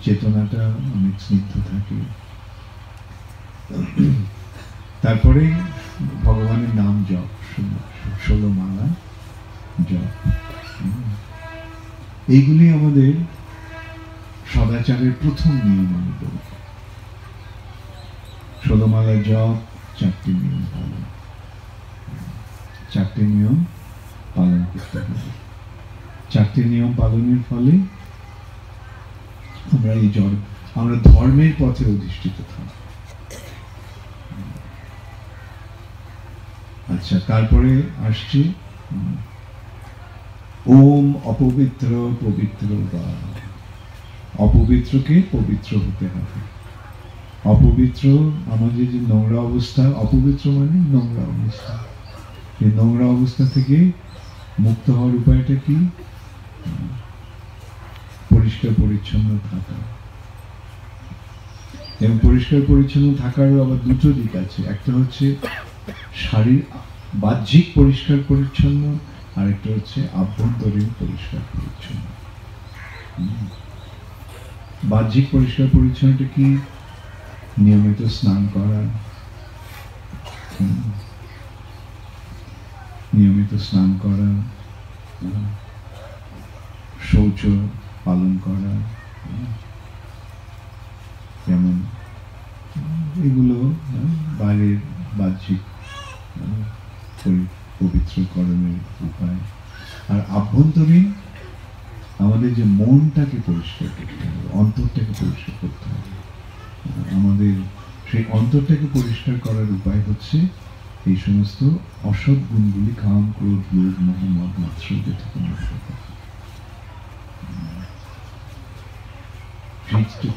চেতনাটা অনেক স্নিগ্ধ থাকে। তারপরে ভগবানের নাম জপ, 16 মালা জপ। এইগুলি আমাদের সদাচারের প্রথম নিয়ম। আমি বলব 16 মালা জপ, 4টি নিয়ম পালন। 4টি নিয়ম পালন করতে হবে। 4টি নিয়ম পালনের ফলে আমরা ধর্মের পথে অধিষ্ঠিত থাকব। আচ্ছা, তারপরে আসছে ওম অপবিত্র পবিত্র বা। অপবিত্রকে পবিত্র হতে হবে। অপবিত্র আমাদের যে নোংরা অবস্থা, অপবিত্র মানে নোংরা অবস্থা, এই নোংরা অবস্থা থেকে মুক্ত হওয়ার উপায়টা কি? পরিষ্কার পরিচ্ছন্ন থাকা। এবং পরিষ্কার পরিচ্ছন্ন থাকারও আবার দুটো দিক আছে। একটা হচ্ছে বাহ্যিক পরিষ্কার পরিচ্ছন্ন, আর একটা হচ্ছে আভ্যন্তরীণ পরিষ্কার পরিচ্ছন্ন। বাহ্যিক পরিষ্কার পরিচ্ছন্নটা কি? নিয়মিত স্নান করা, শৌচ পালন করা, যেমন এগুলো বাইরের বাহ্যিক পবিত্রকরণের উপায়। আর আভ্যন্তরীণ আমাদের যে মনটাকে পরিষ্কার করতে হবে, অন্তরটাকে পরিষ্কার করতে হবে। আমাদের সেই অন্তরটাকে পরিষ্কার করার উপায় হচ্ছে এই সমস্ত অসৎ গুণগুলি, কাম, ক্রোধ, লোভ, মোহ, মদ, মাৎসর্য থেকে মুক্ত করা।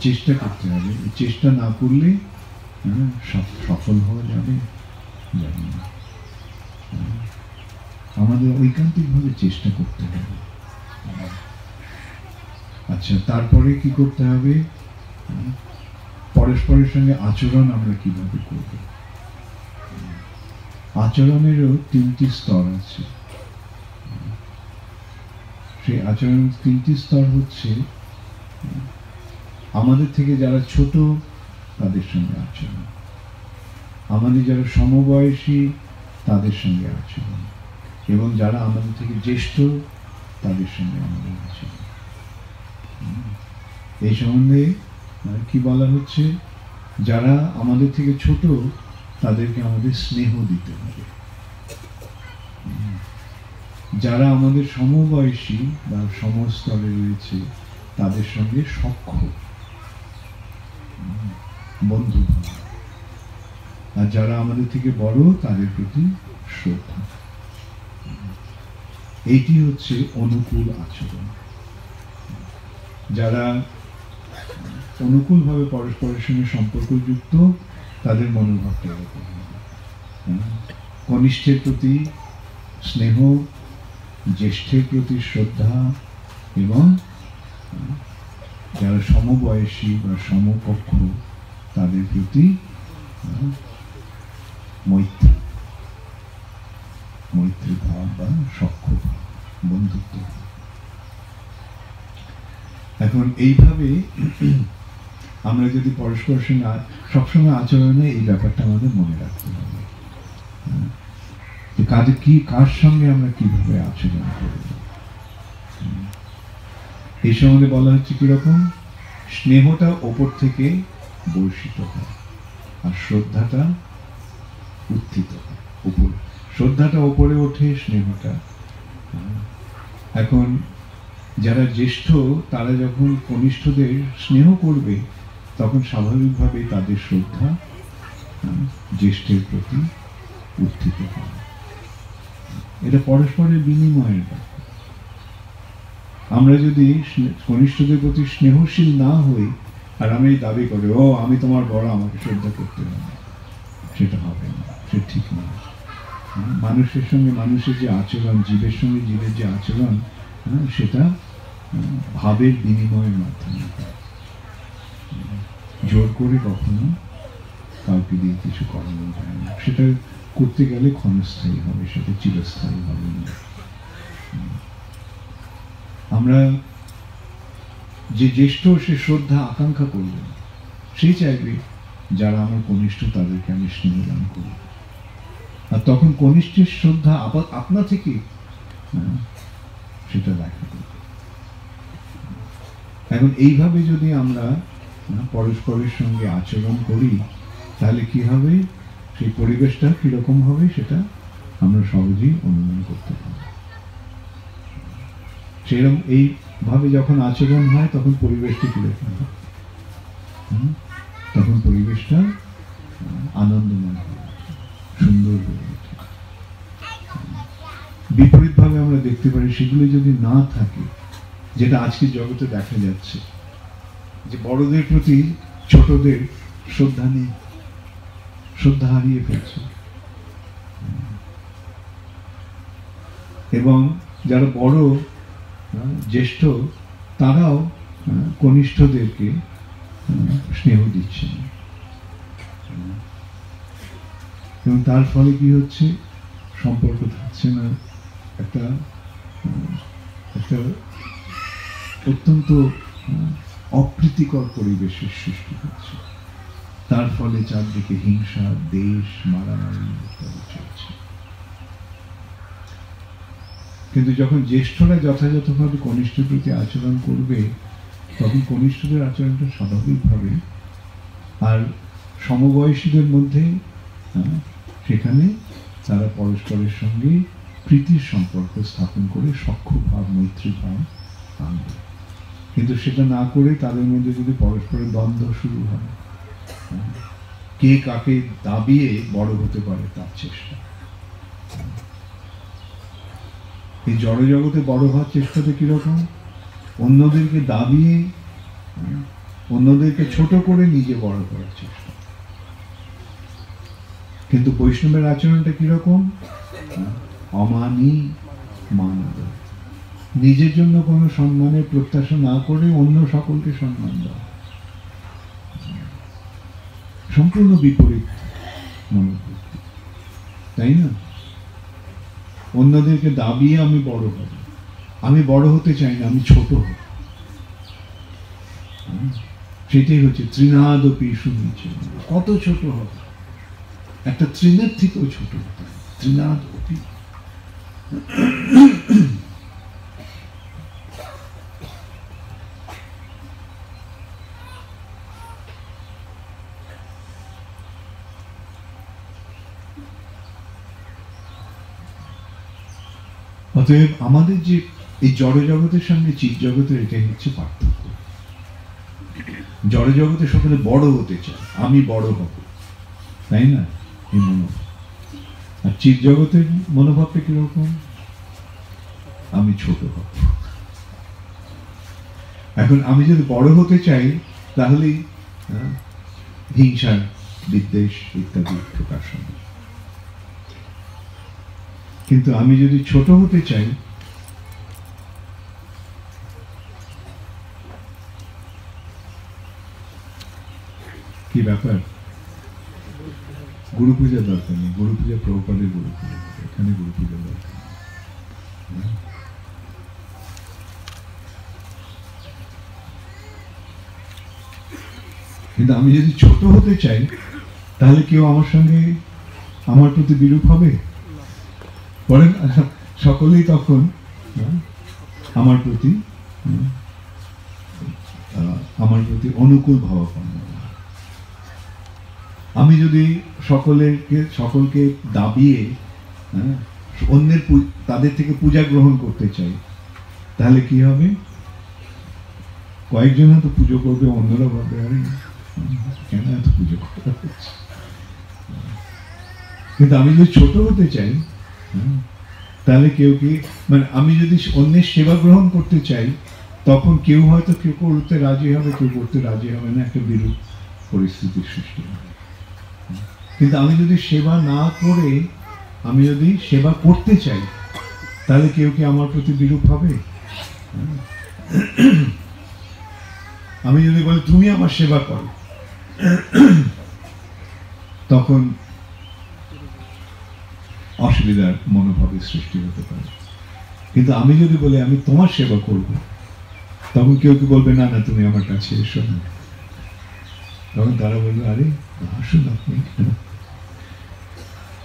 চেষ্টা করতে হবে। চেষ্টা না করলে সফল হওয়া যাবে জানি না। আমাদের ঐকান্তিকভাবে চেষ্টা করতে হবে। আচ্ছা, তারপরে কি করতে হবে? পরস্পরের সঙ্গে আচরণ আমরা কিভাবে করব? আচরণেরও 3টি স্তর আছে। সেই আচরণের 3টি স্তর হচ্ছে আমাদের থেকে যারা ছোট তাদের সঙ্গে আচরণ, আমাদের যারা সমবয়সী তাদের সঙ্গে আচরণ, এবং যারা আমাদের থেকে জ্যেষ্ঠ তাদের সঙ্গে আমাদের আচরণ। এই সম্বন্ধে কি বলা হচ্ছে? যারা আমাদের থেকে ছোট তাদেরকে আমাদের স্নেহ দিতে হবে। যারা আমাদের সমবয়সী বা সমস্তরে রয়েছে তাদের সঙ্গে সখ্য বন্ধু, আর যারা আমাদের থেকে বড় তাদের প্রতি শ্রদ্ধা। এইটি হচ্ছে অনুকূল আচরণ। যারা অনুকূলভাবে পরস্পরের সঙ্গে সম্পর্কযুক্ত তাদের মনোভাবটা এরকম হবে। কনিষ্ঠের প্রতি স্নেহ, জ্যেষ্ঠের প্রতি শ্রদ্ধা, এবং যারা সমবয়সী বা সমকক্ষ তাদের প্রতি মৈত্রী ভাব বা সখ্য ভাব, বন্ধুত্ব। এখন এইভাবে আমরা যদি পরস্পরের সঙ্গে সবসময় আচরণে এই ব্যাপারটা আমাদের মনে রাখতে হবে, কার সঙ্গে আমরা কিভাবে আচরণ করব। এই সম্বন্ধে বলা হচ্ছে কিরকম? স্নেহটা ওপর থেকে বর্ষিত হয়, আর শ্রদ্ধাটা উত্থিত হয় উপরে। শ্রদ্ধাটা ওপরে ওঠে, স্নেহটা। এখন যারা জ্যেষ্ঠ তারা যখন কনিষ্ঠদের স্নেহ করবে তখন স্বাভাবিকভাবে তাদের শ্রদ্ধা জ্যেষ্ঠের প্রতি উত্থিত হয়। এটা পরস্পরের বিনিময়ের ব্যাপার। আমরা যদি কনিষ্ঠদের প্রতি স্নেহশীল না হই আর আমি দাবি করি ও আমি তোমার বড়, আমাকে শ্রদ্ধা করতে হবে, সেটা হবে না, সেটা ঠিক নয়। মানুষের সঙ্গে মানুষের যে আচরণ, জীবের সঙ্গে জীবের যে আচরণ, সেটা ভাবের বিনিময়ের মাধ্যমে। জোর করে কখনো কাউকে দিয়ে কিছু করানো যায় না। সেটা করতে গেলে ক্ষণস্থায়ী হবে, সেটা চিরস্থায়ী হবে না। আমরা যে জ্যেষ্ঠ, সে শ্রদ্ধা আকাঙ্ক্ষা করবে, সে চাইবে যারা আমার কনিষ্ঠ তাদেরকে আমি স্নেহদান করি, আর তখন কনিষ্ঠের শ্রদ্ধা আপনা থেকে সেটা দেখা করবে। এখন এইভাবে যদি আমরা পরস্পরের সঙ্গে আচরণ করি তাহলে কি হবে? সেই পরিবেশটা কিরকম হবে সেটা আমরা সহজেই অনুমান করতে পারব। সেরকম এইভাবে যখন আচরণ হয় তখন পরিবেশটা কিরকম হয়? তখন পরিবেশটা আনন্দময় হয়ে ওঠে, সুন্দর হয়ে ওঠে। বিপরীতভাবে আমরা দেখতে পারি সেগুলো যদি না থাকে, যেটা আজকের জগতে দেখা যাচ্ছে, যে বড়দের প্রতি ছোটদের শ্রদ্ধা নেই, শ্রদ্ধা হারিয়ে ফেলছে, এবং যারা বড় জ্যেষ্ঠ তারাও কনিষ্ঠদেরকে স্নেহ দিচ্ছে না। এবং তার ফলে কি হচ্ছে? সম্পর্ক থাকছে না, একটা অত্যন্ত অপ্রীতিকর পরিবেশের সৃষ্টি হচ্ছে। তার ফলে চারদিকে হিংসা, দেশ, মারামারি ইত্যাদি চলছে। কিন্তু যখন জ্যেষ্ঠরা যথাযথভাবে কনিষ্ঠের প্রতি আচরণ করবে তখন কনিষ্ঠদের আচরণটা স্বাভাবিকভাবে আর সমবয়সীদের মধ্যে সেখানে তারা পরস্পরের সঙ্গে প্রীতির সম্পর্ক স্থাপন করে সখ্য ভাব, মৈত্রী ভাব আনবে। কিন্তু সেটা না করে তাদের মধ্যে যদি পরস্পরের দ্বন্দ্ব শুরু হয়, কে কাকে দাবিয়ে বড় হতে পারে তার চেষ্টা, এই জড়জগতে বড় হওয়ার চেষ্টাতে কিরকম? অন্যদেরকে দাবিয়ে, অন্যদেরকে ছোট করে নিজে বড় করার চেষ্টা। কিন্তু বৈষ্ণবের আচরণটা কিরকম? অমানি মানব, নিজের জন্য কোনো সম্মানের প্রত্যাশা না করে অন্য সকলকে সম্মান দেওয়া, সম্পূর্ণ বিপরীত মনোবৃত্তি, তাই না? অন্যদেরকে দাবিয়ে আমি বড় হব, আমি বড় হতে চাই না, আমি ছোট হব। সেটাই হচ্ছে তৃণাদপি শুনেছে, কত ছোট হবে, একটা তৃণের থেকেও ছোট হতে, তৃণাদপি। অতএব আমাদের যে এই জড় জগতের সঙ্গে চিৎ জগতের এটাই হচ্ছে পার্থক্য। জড় জগতে সকলে বড় হতে চায়, আমি বড় হব, তাই না? এই মনোভাব। আর চিৎ জগতের মনোভাবটা কিরকম? আমি ছোট হব। এখন আমি যদি বড় হতে চাই তাহলে হিংসা, বিদ্বেষ ইত্যাদি প্রকাশ হবে। কিন্তু আমি যদি ছোট হতে চাই, কি ব্যাপার? গুরু পূজা দরকার নেই, গুরু পূজা প্রভুপাদের গুরু পূজা, এখানে গুরু পূজা দরকার। কিন্তু আমি যদি ছোট হতে চাই তাহলে কেউ আমার সঙ্গে আমার প্রতি বিরূপ হবে? বলেন, সকলেই তখন আমার প্রতি অনুকূল ভাবাপন্ন। আমি যদি সকলকে দাবিয়ে অন্যের তাদের থেকে পূজা গ্রহণ করতে চাই তাহলে কি হবে? কয়েকজন হয়তো পুজো করবে, অন্যরা ভাববে আরে কেন এত পুজো করা হচ্ছে। কিন্তু আমি যদি ছোট হতে চাই তাহলে কেউ কি, মানে আমি যদি অন্যের সেবা গ্রহণ করতে চাই তখন কেউ হয়তো কেউ করতে রাজি হবে, কেউ করতে রাজি হবে না, একটা বিরূপ পরিস্থিতির সৃষ্টি হবে। কিন্তু আমি যদি সেবা না করে আমি যদি সেবা করতে চাই তাহলে কেউ কি আমার প্রতি বিরূপ হবে? আমি যদি বলি তুমি আমার সেবা করো তখন অসুবিধার মনোভাবের সৃষ্টি হতে পারে। কিন্তু আমি যদি বলি আমি তোমার সেবা করব তখন কেউ কি বলবে না না তুমি আমার কাছে এসো না, তখন তারা বলবে আরে আসুন আপনি।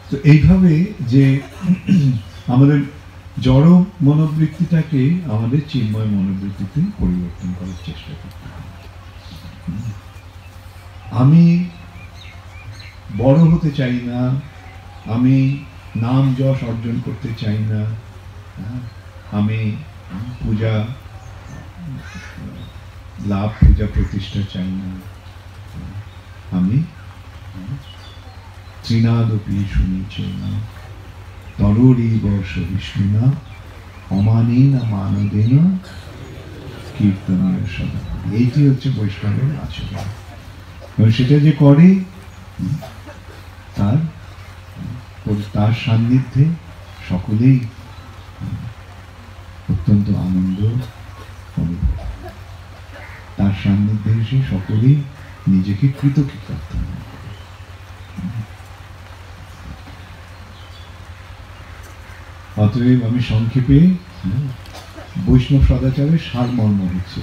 তো এইভাবে যে আমাদের জড় মনোবৃত্তিটাকে আমাদের চিন্ময় মনোবৃত্তিতে পরিবর্তন করার চেষ্টা করতে হবে। আমি বড় হতে চাই না, আমি নাম যশ অর্জন করতে চাই না, আমি পূজা লাভ, পূজা প্রতিষ্ঠা চাই না, আমি তৃণাদপি শুনেছে না তরুরীব সহিষ্ণুনা অমানেন মানদেন কীর্তনীয় সদা। এইটি হচ্ছে বৈষ্ণবের আচরণ। এবং সেটা যে করে তার সান্নিধ্যে সকলেই অত্যন্ত আনন্দ অনুভব, তার সান্নিধ্যে এসে সকলেই নিজেকে কৃতকৃত্য মনে করে। অতএব আমি সংক্ষেপে বৈষ্ণব সদাচারের সারমর্ম হচ্ছে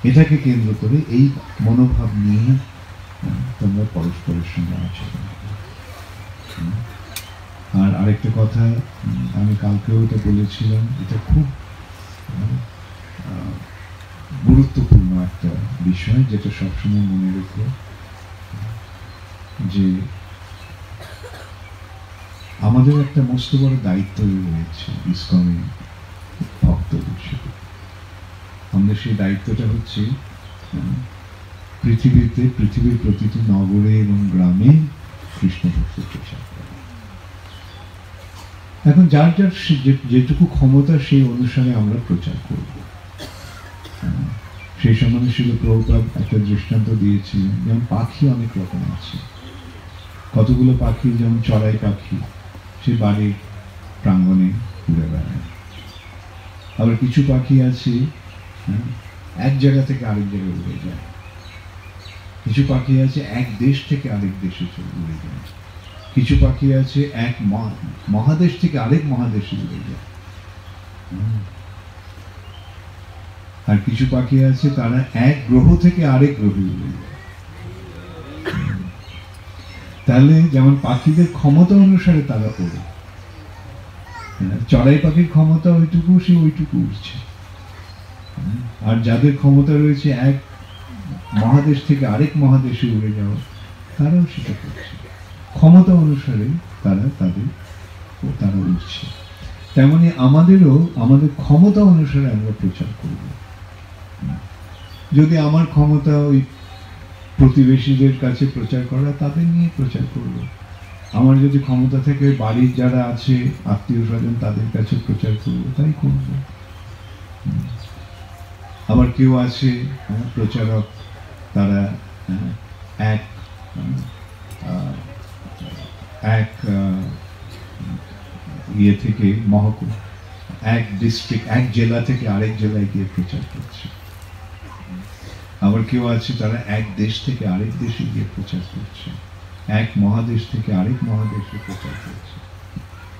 এটাকে কেন্দ্র করে এই মনোভাব নিয়ে তোমরা পরস্পরের সঙ্গে আচরণ। আর আরেকটা কথা আমি কালকেও এটা বলেছিলাম, এটা খুব গুরুত্বপূর্ণ একটা বিষয়, যেটা সবসময় মনে রেখো, যে আমাদের একটা মস্ত বড় দায়িত্ব রয়েছে ইসকনের ভক্ত হিসেবে। আমাদের সেই দায়িত্বটা হচ্ছে পৃথিবীর প্রতিটি নগরে এবং গ্রামে কৃষ্ণ ভক্তি প্রচার করা। এখন যার যার যেটুকু ক্ষমতা সেই অনুসারে আমরা প্রচার করব। সেই সম্বন্ধে শিল প্রভুপাদ একটা দৃষ্টান্ত দিয়েছিলেন, যেমন পাখি অনেক রকম আছে। কতগুলো পাখি, যেমন চড়াই পাখি, সে বাড়ির প্রাঙ্গণে উড়ে বেড়ায়। আবার কিছু পাখি আছে এক জায়গা থেকে আরেক জায়গায় উড়ে যায়। কিছু পাখি আছে এক দেশ থেকে আরেক দেশে উড়ে যায়। কিছু পাখি আছে এক মহাদেশ থেকে আরেক মহাদেশে উড়ে যায়। আর কিছু পাখি আছে তারা এক গ্রহ থেকে আরেক গ্রহে উড়ে যায়। তাহলে যেমন পাখিদের ক্ষমতা অনুসারে তারা ওড়ে। চড়াই পাখির ক্ষমতা ওইটুকু, সে ওইটুকু উঠছে। আর যাদের ক্ষমতা রয়েছে এক মহাদেশ থেকে আরেক মহাদেশে উড়ে যাওয়া, তারাও সেটা করছে। ক্ষমতা অনুসারে তারা উঠছে। তেমনি আমাদেরও আমাদের ক্ষমতা অনুসারে আমরা প্রচার করব। যদি আমার ক্ষমতা ওই প্রতিবেশীদের কাছে প্রচার করা, তাদের নিয়ে প্রচার করব। আমার যদি ক্ষমতা থেকে বাড়ির যারা আছে আত্মীয় স্বজন, তাদের কাছে প্রচার করব, তাই করব। আবার কেউ আছে প্রচারক, তারা এক ইয়ে থেকে এক ডিস্ট্রিক্ট, এক জেলা থেকে আরেক জেলায় গিয়ে প্রচার করছে। আবার কেউ আছে তারা এক দেশ থেকে আরেক দেশে গিয়ে প্রচার করছে, এক মহাদেশ থেকে আরেক মহাদেশে প্রচার করছে।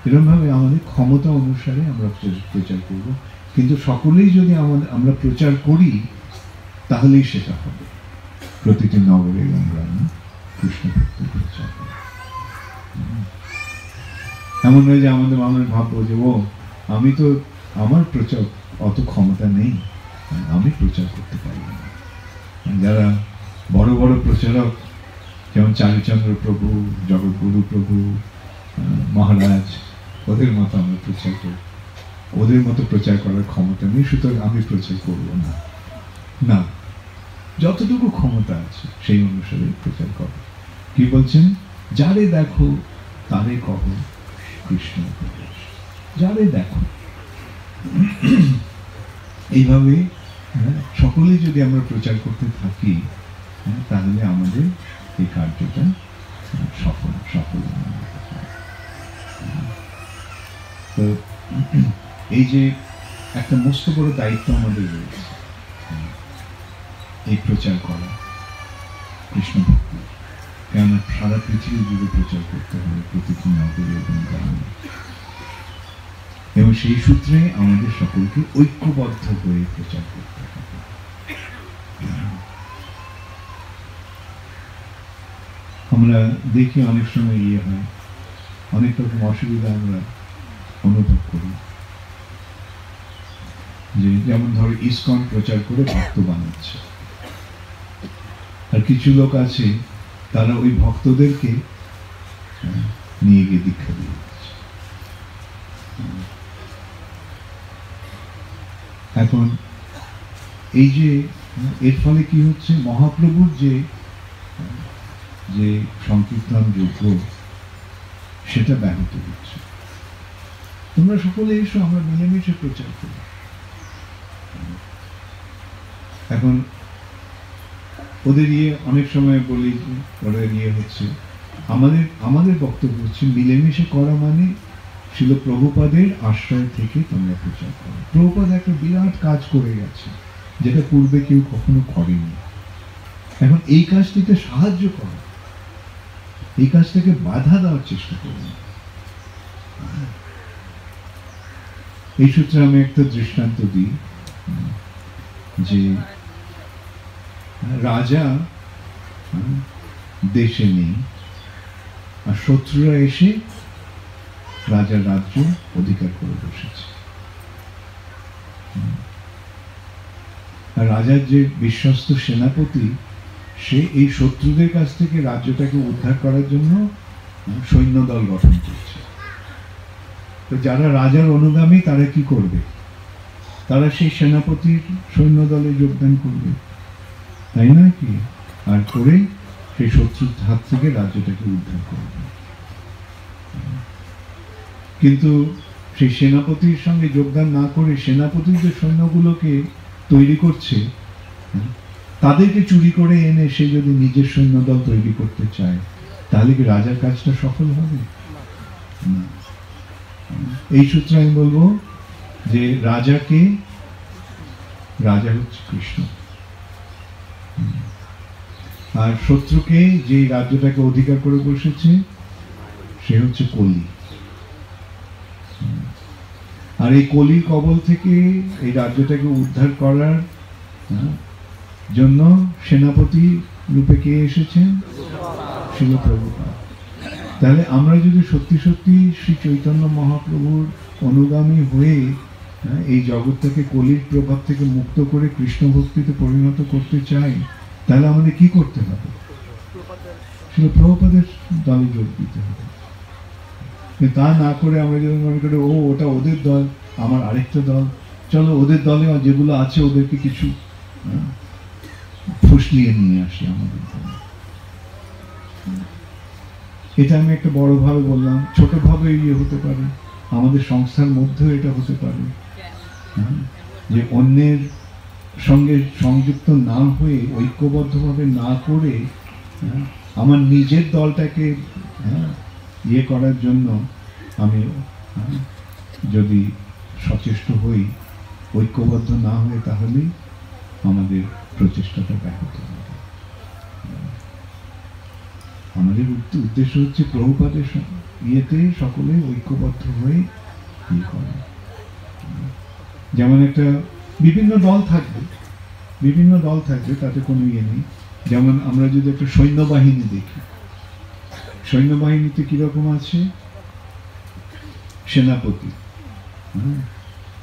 এরকম ভাবে আমাদের ক্ষমতা অনুসারে আমরা প্রচার করব। কিন্তু সকলেই যদি আমরা প্রচার করি, তাহলেই সেটা হবে প্রতিটি নগরে এবং গ্রামে কৃষ্ণ ভক্তি প্রচার করা। এমন নয় যে আমরা ভাববো যে আমি তো, আমার প্রচার অত ক্ষমতা নেই, আমি প্রচার করতে পারি না। যারা বড় বড় প্রচারক, যেমন চারুচন্দ্র প্রভু, জগৎগুরু প্রভু, মহারাজ, ওদের মতো আমরা প্রচার করি, ওদের মতো প্রচার করার ক্ষমতা নেই, সুতরাং আমি প্রচার করব না। যতটুকু ক্ষমতা আছে সেই অনুসারে প্রচার করো। কি বলছেন? যারে দেখো তারে কহ কৃষ্ণ উপদেশ। যারে দেখো, এইভাবে সকলেই যদি আমরা প্রচার করতে থাকি, তাহলে আমাদের এই কার্যটা সফল। তো এই যে একটা মস্ত বড় দায়িত্ব আমাদের রয়েছে, এই প্রচার করা কৃষ্ণ ভক্তি, কেননা সারা পৃথিবী জুড়ে প্রচার করতে হবে, প্রতিটি নগরে এবং গ্রামে। এবং সেই সূত্রে আমাদের সকলকে ঐক্যবদ্ধ হয়ে প্রচার করতে হবে। আমরা দেখি অনেক সময় হয়, অনেক রকম অসুবিধা আমরা অনুভব করি। যে যেমন ধরো ইসকন প্রচার করে ভক্ত বানাচ্ছে, আর কিছু লোক আছে তারা ওই ভক্তদেরকে নিয়ে গিয়ে দীক্ষা দিয়ে দিচ্ছে। এখন এই যে এর ফলে কি হচ্ছে, মহাপ্রভুর যে সংকীর্তন যোগ্য, সেটা ব্যাহত হচ্ছে। তোমরা সকলে এসো, আমরা মিলেমিশে প্রচার করি। এখন ওদের অনেক সময় বলি, ওদের হচ্ছে, আমাদের বক্তব্য হচ্ছে মিলেমিশে করা মানে শিল প্রভুপাদের আশ্রয় থেকে তোমরা প্রচার করো। প্রভুপাদ একটা বিরাট কাজ করে গেছে, যেটা পূর্বে কেউ কখনো করেনি। এখন এই কাজটিতে সাহায্য করো, এই কাজটাকে বাধা দেওয়ার চেষ্টা করো। এই সূত্রে আমি একটা দৃষ্টান্ত দিই, যে রাজা দেশে নেই, আর শত্রুরা এসে রাজার রাজ্য অধিকার করে বসেছে। আর রাজার যে বিশ্বস্ত সেনাপতি, সে এই শত্রুদের কাছ থেকে রাজ্যটাকে উদ্ধার করার জন্য সৈন্যদল গঠন করছে। তো যারা রাজার অনুগামী তারা কি করবে? তারা সেই সেনাপতির সৈন্যদলে যোগদান করবে, তাই না কি? আর করে সেই শত্রুর হাত থেকে রাজ্যটাকে উদ্ধার করবে। কিন্তু সেই সেনাপতির সঙ্গে যোগদান না করে সেনাপতির যে সৈন্যগুলোকে তৈরি করছে, তাদেরকে চুরি করে এনে সে যদি নিজের সৈন্যদল তৈরি করতে চায়, তাহলে কি রাজার কাজটা সফল হবে না। এই সূত্রে আমি বলবো যে রাজা হচ্ছে কৃষ্ণ, আর শত্রুকে যে রাজ্যটাকে অধিকার করে বসেছে সে হচ্ছে কলি। আর এই কলির কবল থেকে এই রাজ্যটাকে উদ্ধার করার জন্য সেনাপতি রূপে কে এসেছেন? শিল প্রভুপাদ। তাহলে আমরা যদি সত্যি সত্যি শ্রী চৈতন্য মহাপ্রভুর অনুগামী হয়ে এই জগৎটাকে কলির প্রভাব থেকে মুক্ত করে কৃষ্ণ ভক্তিতে পরিণত করতে চাই, তাহলে আমাদের কি করতে হবে? শিল প্রভুপাদের দলে যোগ দিতে হবে। তা না করে আমরা যদি মনে করি ওটা ওদের দল, আমার আরেকটা দল, চলো ওদের দলে যেগুলো আছে ওদেরকে কিছু ফুসলিয়ে নিয়ে আসি আমাদের দলে। এটা আমি একটা বড় ভাবে বললাম, ছোট ভাবে ইয়ে হতে পারে, আমাদের সংস্থার মধ্যেও এটা হতে পারে যে অন্যের সঙ্গে সংযুক্ত না হয়ে, ঐক্যবদ্ধভাবে না করে আমার নিজের দলটাকে ইয়ে করার জন্য আমি যদি সচেষ্ট হই, ঐক্যবদ্ধ না হয়ে, তাহলে আমাদের প্রচেষ্টাটা ব্যাহত হবে। আমাদের উদ্দেশ্য হচ্ছে প্রভুপাদের ইয়েতে সকলে ঐক্যবদ্ধ হয়ে ইয়ে করা। যেমন একটা বিভিন্ন দল থাকবে, তাতে কোনো ইয়ে নেই। যেমন আমরা যদি একটা সৈন্যবাহিনী দেখি, সৈন্যবাহিনীতে কিরকম আছে? সেনাপতি,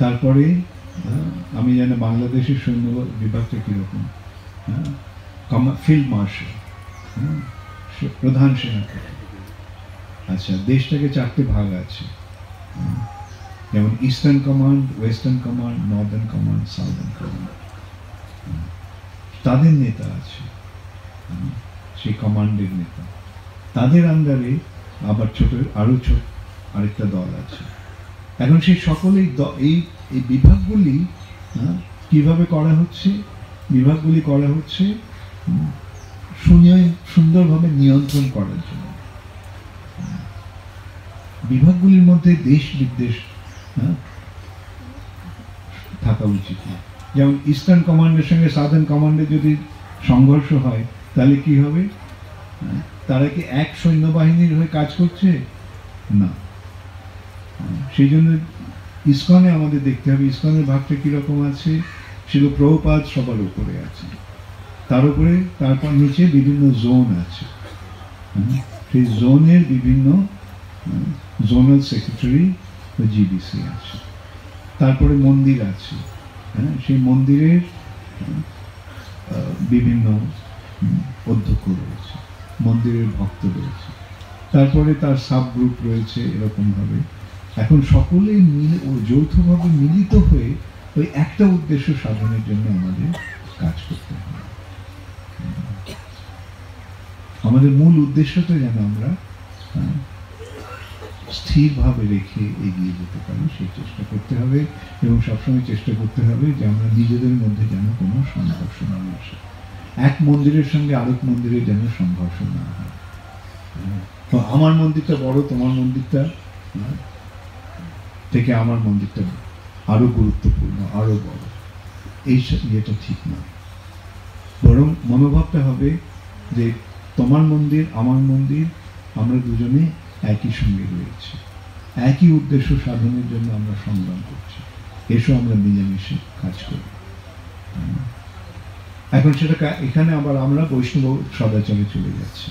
তারপরে আমি জানি বাংলাদেশের সৈন্য বিভাগটা কিরকম, ফিল্ড মার্শাল, প্রধান সেনাপতি। আচ্ছা, দেশটাকে 4টে ভাগ আছে, যেমন eastern command, western command, Northern command, southern command. তাদের নেতা আছে, সেই কমান্ডের নেতা। তাদের আন্ডারে আবার আরো ছোট আরেকটা দল আছে। এখন সেই সকলেই এই বিভাগগুলি কিভাবে করা হচ্ছে? বিভাগগুলি করা হচ্ছে সুন্দরভাবে নিয়ন্ত্রণ করার জন্য। বিভাগগুলির মধ্যে দেশ বিদ্বেষ থাকা উচিত না। যেমন ইস্টার্ন কমান্ডের সঙ্গে সাউদার্ন কমান্ডের যদি সংঘর্ষ হয়, তাহলে কি হবে? তারা কি এক সৈন্যবাহিনীর হয়ে কাজ করছে? না। সেই জন্য ইসকনে আমাদের দেখতে হবে, ইসকনের ভাগটা কিরকম আছে। শিল প্রভুপাদ সবার উপরে আছে, তার উপরে তারপর নিচে বিভিন্ন জোন আছে। সেই জোনের বিভিন্ন জোনাল সেক্রেটারি বা জিডিসি আছে। তারপরে মন্দির আছে, সেই মন্দিরের বিভিন্ন অধ্যক্ষ রয়েছে, মন্দিরের ভক্ত রয়েছে, তারপরে তার সাব গ্রুপ রয়েছে। এরকমভাবে এখন সকলে মিলে ও যৌথভাবে মিলিত হয়ে ওই একটা উদ্দেশ্য সাধনের জন্য আমাদের কাজ করতে হবে। আমাদের মূল উদ্দেশ্যটা যেন আমরা স্থিরভাবে রেখে এগিয়ে যেতে পারি, সেই চেষ্টা করতে হবে। এবং সবসময় চেষ্টা করতে হবে যে আমরা নিজেদের মধ্যে যেন কোনো সংঘর্ষ না আসে, এক মন্দিরের সঙ্গে আরেক মন্দিরের যেন সংঘর্ষ না হয়। তো আমার মন্দিরটা বড়, তোমার মন্দিরটা থেকে আমার মন্দিরটা আরো গুরুত্বপূর্ণ, আরো বড়, এই ইয়েটা ঠিক নয়। বরং মনোভাবটা হবে যে তোমার মন্দির, আমার মন্দির, আমরা দুজনে একই সঙ্গে রয়েছে, একই উদ্দেশ্য সাধনের জন্য আমরা সংগ্রাম করছি, এসো আমরা মিলেমিশে কাজ করি। এখন সেটা এখানে আবার আমরা বৈষ্ণব সদাচারে চলে যাচ্ছি,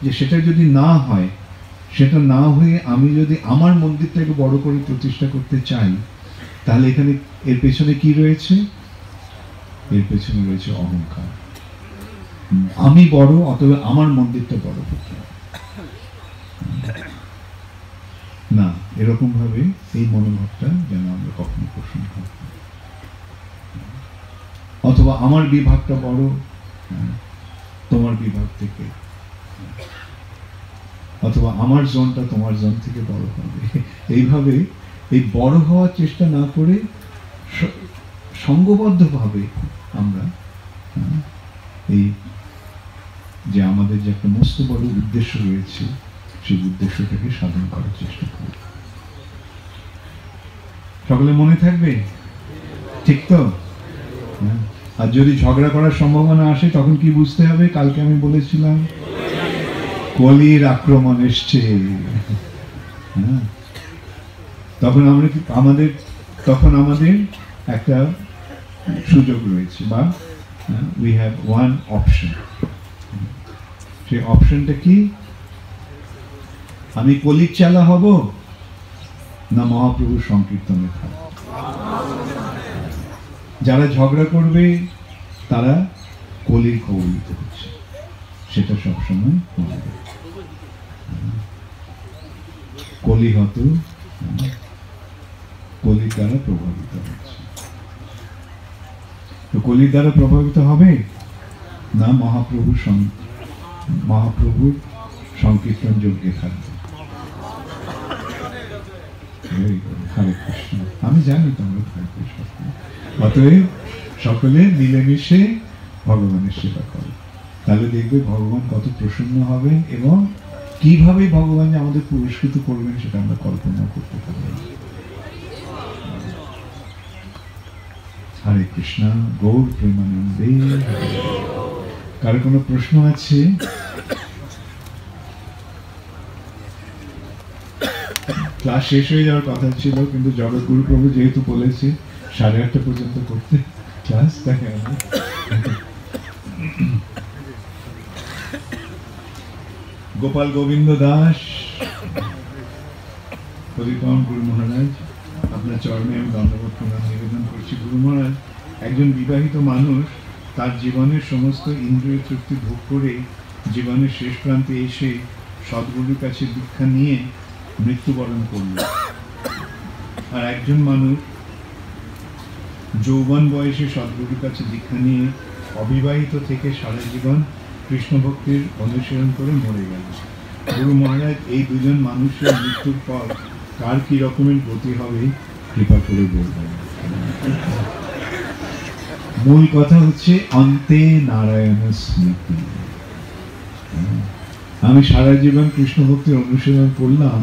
যে সেটা যদি না হয়, সেটা না হয়ে আমি যদি আমার মন্দিরটাকে বড় করে প্রতিষ্ঠা করতে চাই, তাহলে এখানে এর পেছনে কি রয়েছে? এর পেছনে রয়েছে অহংকার। আমি বড়, অথবা আমার মন্দিরটা বড় করতে হবে। না, এরকম ভাবে এই মনোভাবটা যেন আমরা কখনো পোষণ করি। অথবা আমার বিভাগটা বড়, তোমার বিভাগ থেকে, অথবা আমার জোনটা তোমার জোন থেকে বড় হবে। এইভাবে এই বড় হওয়ার চেষ্টা না করে সঙ্গবদ্ধভাবে আমরা এই যে আমাদের যে একটা মস্ত বড় উদ্দেশ্য রয়েছে, সেই উদ্দেশ্যটাকে সাধন করার চেষ্টা করি। সকলে মনে থাকবে? ঠিক তো? আর যদি ঝগড়া করার সম্ভাবনা আসে তখন কি বুঝতে হবে? কালকে আমি বলেছিলাম কলির আক্রমণ এসছে। তখন আমাদের একটা সুযোগ রয়েছে, বা উই হ্যাভ ওয়ান অপশন। সেই অপশনটা কি? আমি কলির চালা হব না মহাপ্রভুর সংকীর্তনে থাকব। যারা ঝগড়া করবে তারা কলির কবলিত হচ্ছে, সেটা সবসময় মনে রাখবে। কলিহত কলির দ্বারা প্রভাবিত হচ্ছে। তো কলির দ্বারা প্রভাবিত হবে না মহাপ্রভুর সংকীর্তন যজ্ঞে থাকবে। হরে কৃষ্ণ। আমি জানি তোমরা থাকবে সকলে। অতএব সকলে মিলেমিশে ভগবানের সেবা করো, তাহলে দেখবে ভগবান কত প্রসন্ন হবেন এবং কিভাবে ভগবান যে আমাদের পুরস্কৃত করবেন সেটা আমরা কল্পনা করতে পারি। হরে কৃষ্ণ। গৌর প্রেমানন্দে। কারো কোনো প্রশ্ন আছে? ক্লাস শেষ হয়ে যাওয়ার কথা ছিল, কিন্তু জগৎগুরু প্রভু যেহেতু বলেছে 8:30 পর্যন্ত করতে ক্লাস, তাই গোপাল গোবিন্দ দাস, পরিপাবন গুরু মহারাজ, আপনার চরণে আমি দণ্ডবত প্রণাম নিবেদন করছি। গুরু মহারাজ, একজন বিবাহিত মানুষ তার জীবনের সমস্ত ইন্দ্রিয় তৃপ্তি ভোগ করে জীবনের শেষ প্রান্তে এসে সদ্গুরুর কাছে দীক্ষা নিয়ে মৃত্যুবরণ করল। আর একজন মানুষ যৌবন বয়সে সদ্গুরুর কাছে দীক্ষা নিয়ে অবিবাহিত থেকে সারা জীবন কৃষ্ণ ভক্তির অনুশীলন করে মরে গেল। গুরু মহারাজ, এই দুজন মানুষের মৃত্যুর পর কার কি রকমের গতি হবে কৃপা করে বলবেন। মূল কথা হচ্ছে অন্তে নারায়ণ স্মৃতি। আমি সারা জীবন কৃষ্ণ ভক্তির অনুশীলন করলাম,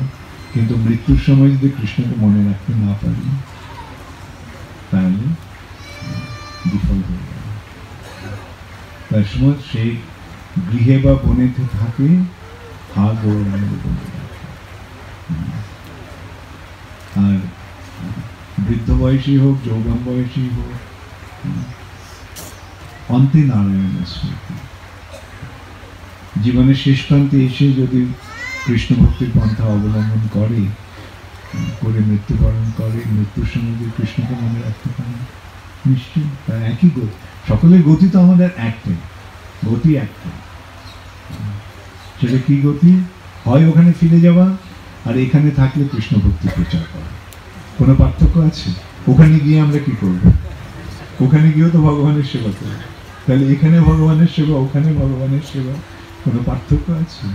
কিন্তু মৃত্যুর সময় যদি কৃষ্ণকে মনে রাখতে না পারি তাহলে বিফল হয়ে গেল। তার সময় সেই গৃহে বা বনেতে থাকে হা গৌরাঙ্গ বনে। আর বৃদ্ধ বয়সী হোক, যৌবন বয়সী হোক, অন্তে নারায়ণ স্মৃতি। জীবনের শেষ প্রান্তে এসে যদি কৃষ্ণ ভক্তির পন্থা অবলম্বন করে মৃত্যুবরণ করে, মৃত্যুর সময় যদি কৃষ্ণকে মনে রাখতে পারে, নিশ্চয়ই তার একই গতি। সকলের গতি তো আমাদের একটাই, গতি একটাই। সেটা কি গতি? হয় ওখানে ফিরে যাওয়া, আর এখানে থাকলে কৃষ্ণ ভক্তি প্রচার করা। কোনো পার্থক্য আছে? ওখানে গিয়ে আমরা কি করব? ওখানে গিয়েও তো ভগবানের সেবা করব। তাহলে এখানে ভগবানের সেবা, ওখানে ভগবানের সেবা, কোনো পার্থক্য আছে?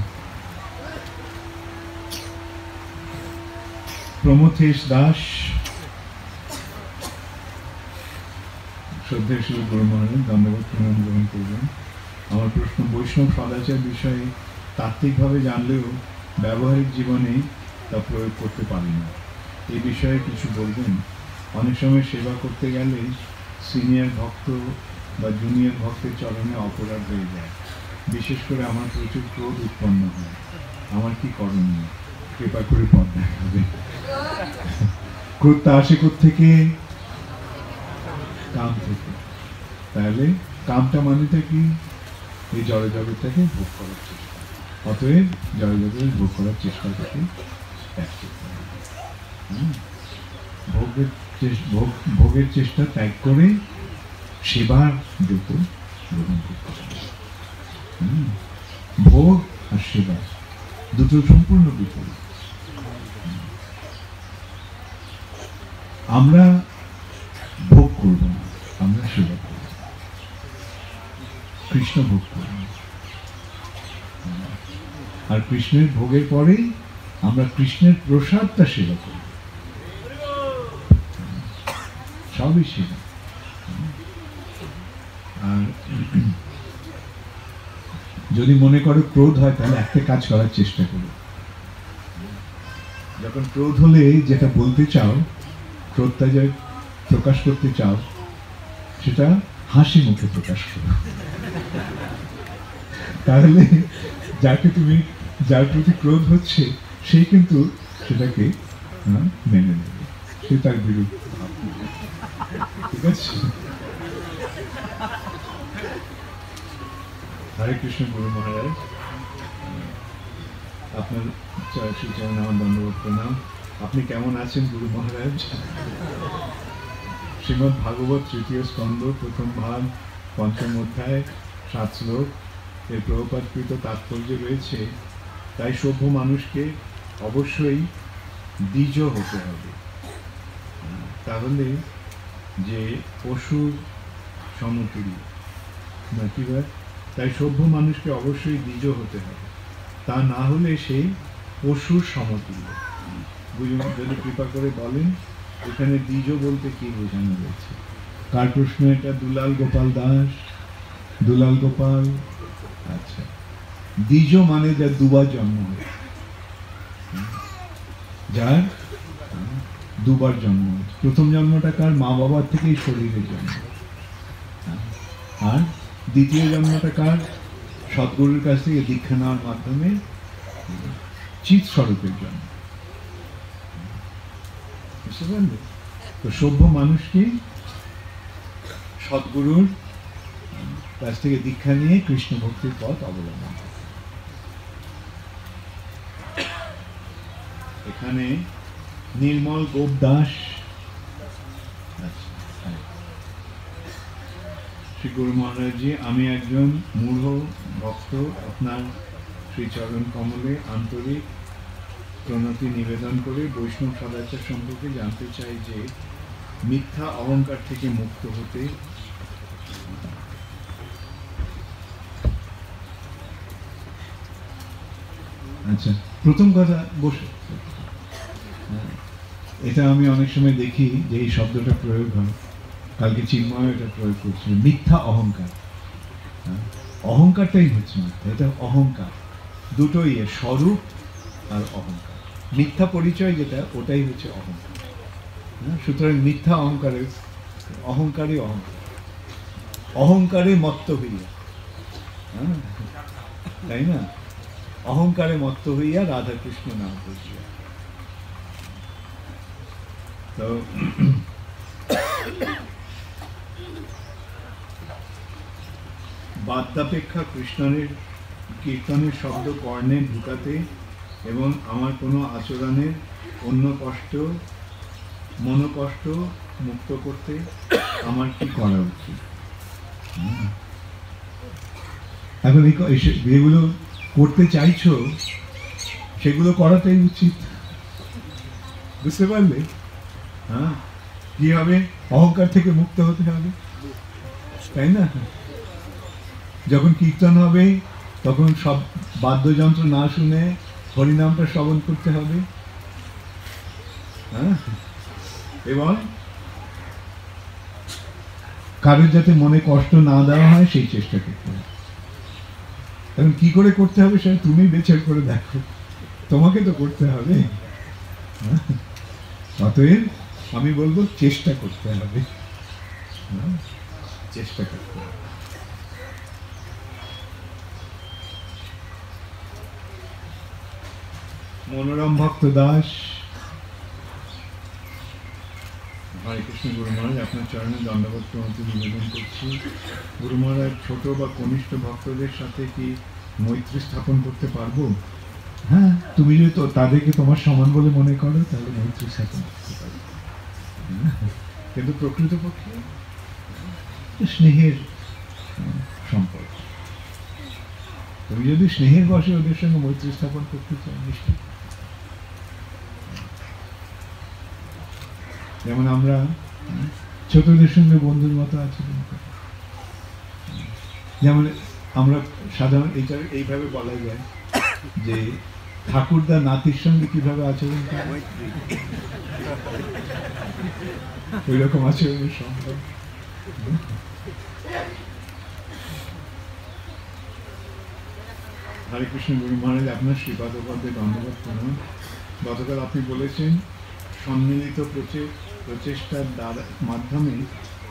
প্রমথেশ দাস, শ্রদ্ধেয় শ্রী গুরু মহারাজ, দণ্ডবত প্রণাম গ্রহণ করবেন। আমার প্রশ্ন, বৈষ্ণব সদাচার বিষয়ে তাত্ত্বিকভাবে জানলেও ব্যবহারিক জীবনে তা প্রয়োগ করতে পারি না, এই বিষয়ে কিছু বলবেন? অনেক সময় সেবা করতে গেলে সিনিয়র ভক্ত বা জুনিয়র ভক্তের চরণে অপরাধ হয়ে যায়। বিশেষ করে আমার প্রচুর ক্রোধ উৎপন্ন হয়। আমার কি করণীয়? কৃপা করে পথ দেখাবে। ক্রোধটা আসে কোত্থেকে? কাম থেকে। তাহলে কামটা মানে কি? এই জড় জগৎটাকে ভোগ করার চেষ্টা। অতএব জড় জগৎ ভোগ করার চেষ্টা থেকে ত্যাগ করতে হবে। ভোগের চেষ্টা ত্যাগ করে সেবার ব্রত গ্রহণ করতে হবে। ভোগ আর সেবা দুটো সম্পূর্ণ বিপরীত। আমরা ভোগ করব না, আমরা সেবা করব। কৃষ্ণ ভোগ করব, আর কৃষ্ণের ভোগের পরেই আমরা কৃষ্ণের প্রসাদটা সেবা করব। সবই সেবা। আর যদি মনে করো ক্রোধ হয়, তাহলে একটা কাজ করার চেষ্টা করো। যখন ক্রোধ হলে যেটা বলতে চাও, ক্রোধটা যে প্রকাশ করতে চাও, সেটা হাসি মুখে প্রকাশ করো। তাহলে যার প্রতি ক্রোধ হচ্ছে সেই কিন্তু সেটাকে মেনে নেবে, সে তার বিরুদ্ধে। ঠিক আছে? হরে কৃষ্ণ। গুরু মহারাজ, আপনার শ্রীচরণ আমার দণ্ডবত প্রণাম। আপনি কেমন আছেন গুরু মহারাজ? শ্রীমদ্ ভাগবত তৃতীয় স্কন্ধ, প্রথম ভাগ, পঞ্চম অধ্যায়, 7 শ্লোক এর প্রভুপাদকৃত তাৎপর্য রয়েছে। তাই সভ্য মানুষকে অবশ্যই দ্বিজ হতে হবে, তাহলে যে পশুর সমতুল্য না কি ভাই? তাই সভ্য মানুষকে অবশ্যই দ্বিজ হতে হবে, তা না হলে সে পশুর সমতুল্য। যদি কৃপা করে বলেন এখানে দ্বিজ বলতে কি বোঝানো হয়েছে? কার প্রশ্ন এটা? দুলাল গোপাল দাস। দুলাল গোপাল, আচ্ছা। দ্বিজ মানে যার দুবার জন্ম হয়েছে, যার দুবার জন্ম হয়েছে। প্রথম জন্মটা কার? মা বাবার থেকেই শরীরের জন্ম। আর দ্বিতীয় জন্মটা কার? সদ্গুরুর কাছ থেকে দীক্ষা নেওয়ার মাধ্যমে চিৎ স্বরূপের জন্ম। বুঝতে পারলে? তো সভ্য মানুষকে সদ্গুরুর কাছ থেকে দীক্ষা নিয়ে কৃষ্ণ ভক্তির পথ অবলম্বন। এখানে নির্মল গোপ দাস, শ্রী গুরু মহারাজজি, আমি একজন মূঢ় ভক্ত, আপনার শ্রীচরণ কমলে আন্তরিক প্রণতি নিবেদন করে বৈষ্ণব সদাচার সম্পর্কে জানতে চাই যে মিথ্যা অহংকার থেকে মুক্ত হতে আচ্ছা, প্রথম কথা বসে, এটা আমি অনেক সময় দেখি যে এই শব্দটা প্রয়োগ হয়। কালকে চিন্ময় এটা প্রয়োগ করছিল, মিথ্যা অহংকার। অহংকারটাই হচ্ছে মিথ্যা, এটা অহংকার। দুটোই, স্বরূপ আর অহংকার। মিথ্যা পরিচয় যেটা, ওটাই হচ্ছে অহংকার। সুতরাং মিথ্যা অহংকারের অহংকারই অহংকার, অহংকারে মত্ত হইয়া, তাই না? অহংকারে মত্ত হইয়া রাধা কৃষ্ণ নাম বুঝিয়া। তো বাদ্যাপেক্ষা কীর্তনের শব্দ কর্ণে ঢুকাতে এবং আমার কোনো আচরণের অন্য কষ্ট, মনোকষ্ট মুক্ত করতে আমার কি করা উচিত? এখন যেগুলো করতে চাইছো সেগুলো করাটাই উচিত। বুঝতে পারলে? হ্যাঁ, কি হবে? অহংকার থেকে মুক্ত হতে হবে, তাই না? যখন কীর্তন হবে তখন সব বাদ্যযন্ত্র না শুনে হরিনামটা শ্রবণ করতে হবে, হ্যাঁ, এবং কারোর যাতে মনে কষ্ট না দেওয়া হয় সেই চেষ্টা করতে হবে। এখন কি করে করতে হবে সেটা তুমি বেচার করে দেখো, তোমাকে তো করতে হবে। অতএব আমি বলবো চেষ্টা করতে হবে, চেষ্টা করতে হবে। মনোরম ভক্ত দাস, হরে কৃষ্ণ। গুরু মহারাজ, আপনার চরণে দণ্ডবত প্রণতি নিবেদন করছি। গুরু মহারাজ, ছোট বা কনিষ্ঠ ভক্তদের সাথে কি মৈত্রী স্থাপন করতে পারবো? হ্যাঁ, তুমি যদি তাদেরকে তোমার সমান বলে মনে করো তাহলে মৈত্রী স্থাপন করতে পারবে, কিন্তু প্রকৃতপক্ষে স্নেহের সম্পর্ক। তুমি যদি স্নেহের বসে ওদের সঙ্গে মৈত্রী স্থাপন করতে চাও, নিশ্চয়ই। যেমন আমরা ছোটদের সঙ্গে বন্ধুর মতো আচরণ করি। যেমন আমরা সাধারণ এইভাবে বলা যায় যে ঠাকুরদা নাতির সঙ্গে কিভাবে আচরণ করে, ওই রকম আচরণের সম্ভব। হরে কৃষ্ণ। গুরু মহারাজ, আপনার শ্রীপাদ পদ্মে ধন্যবাদ প্রণাম। গতকাল আপনি বলেছেন সম্মিলিত প্রচেষ্টার মাধ্যমে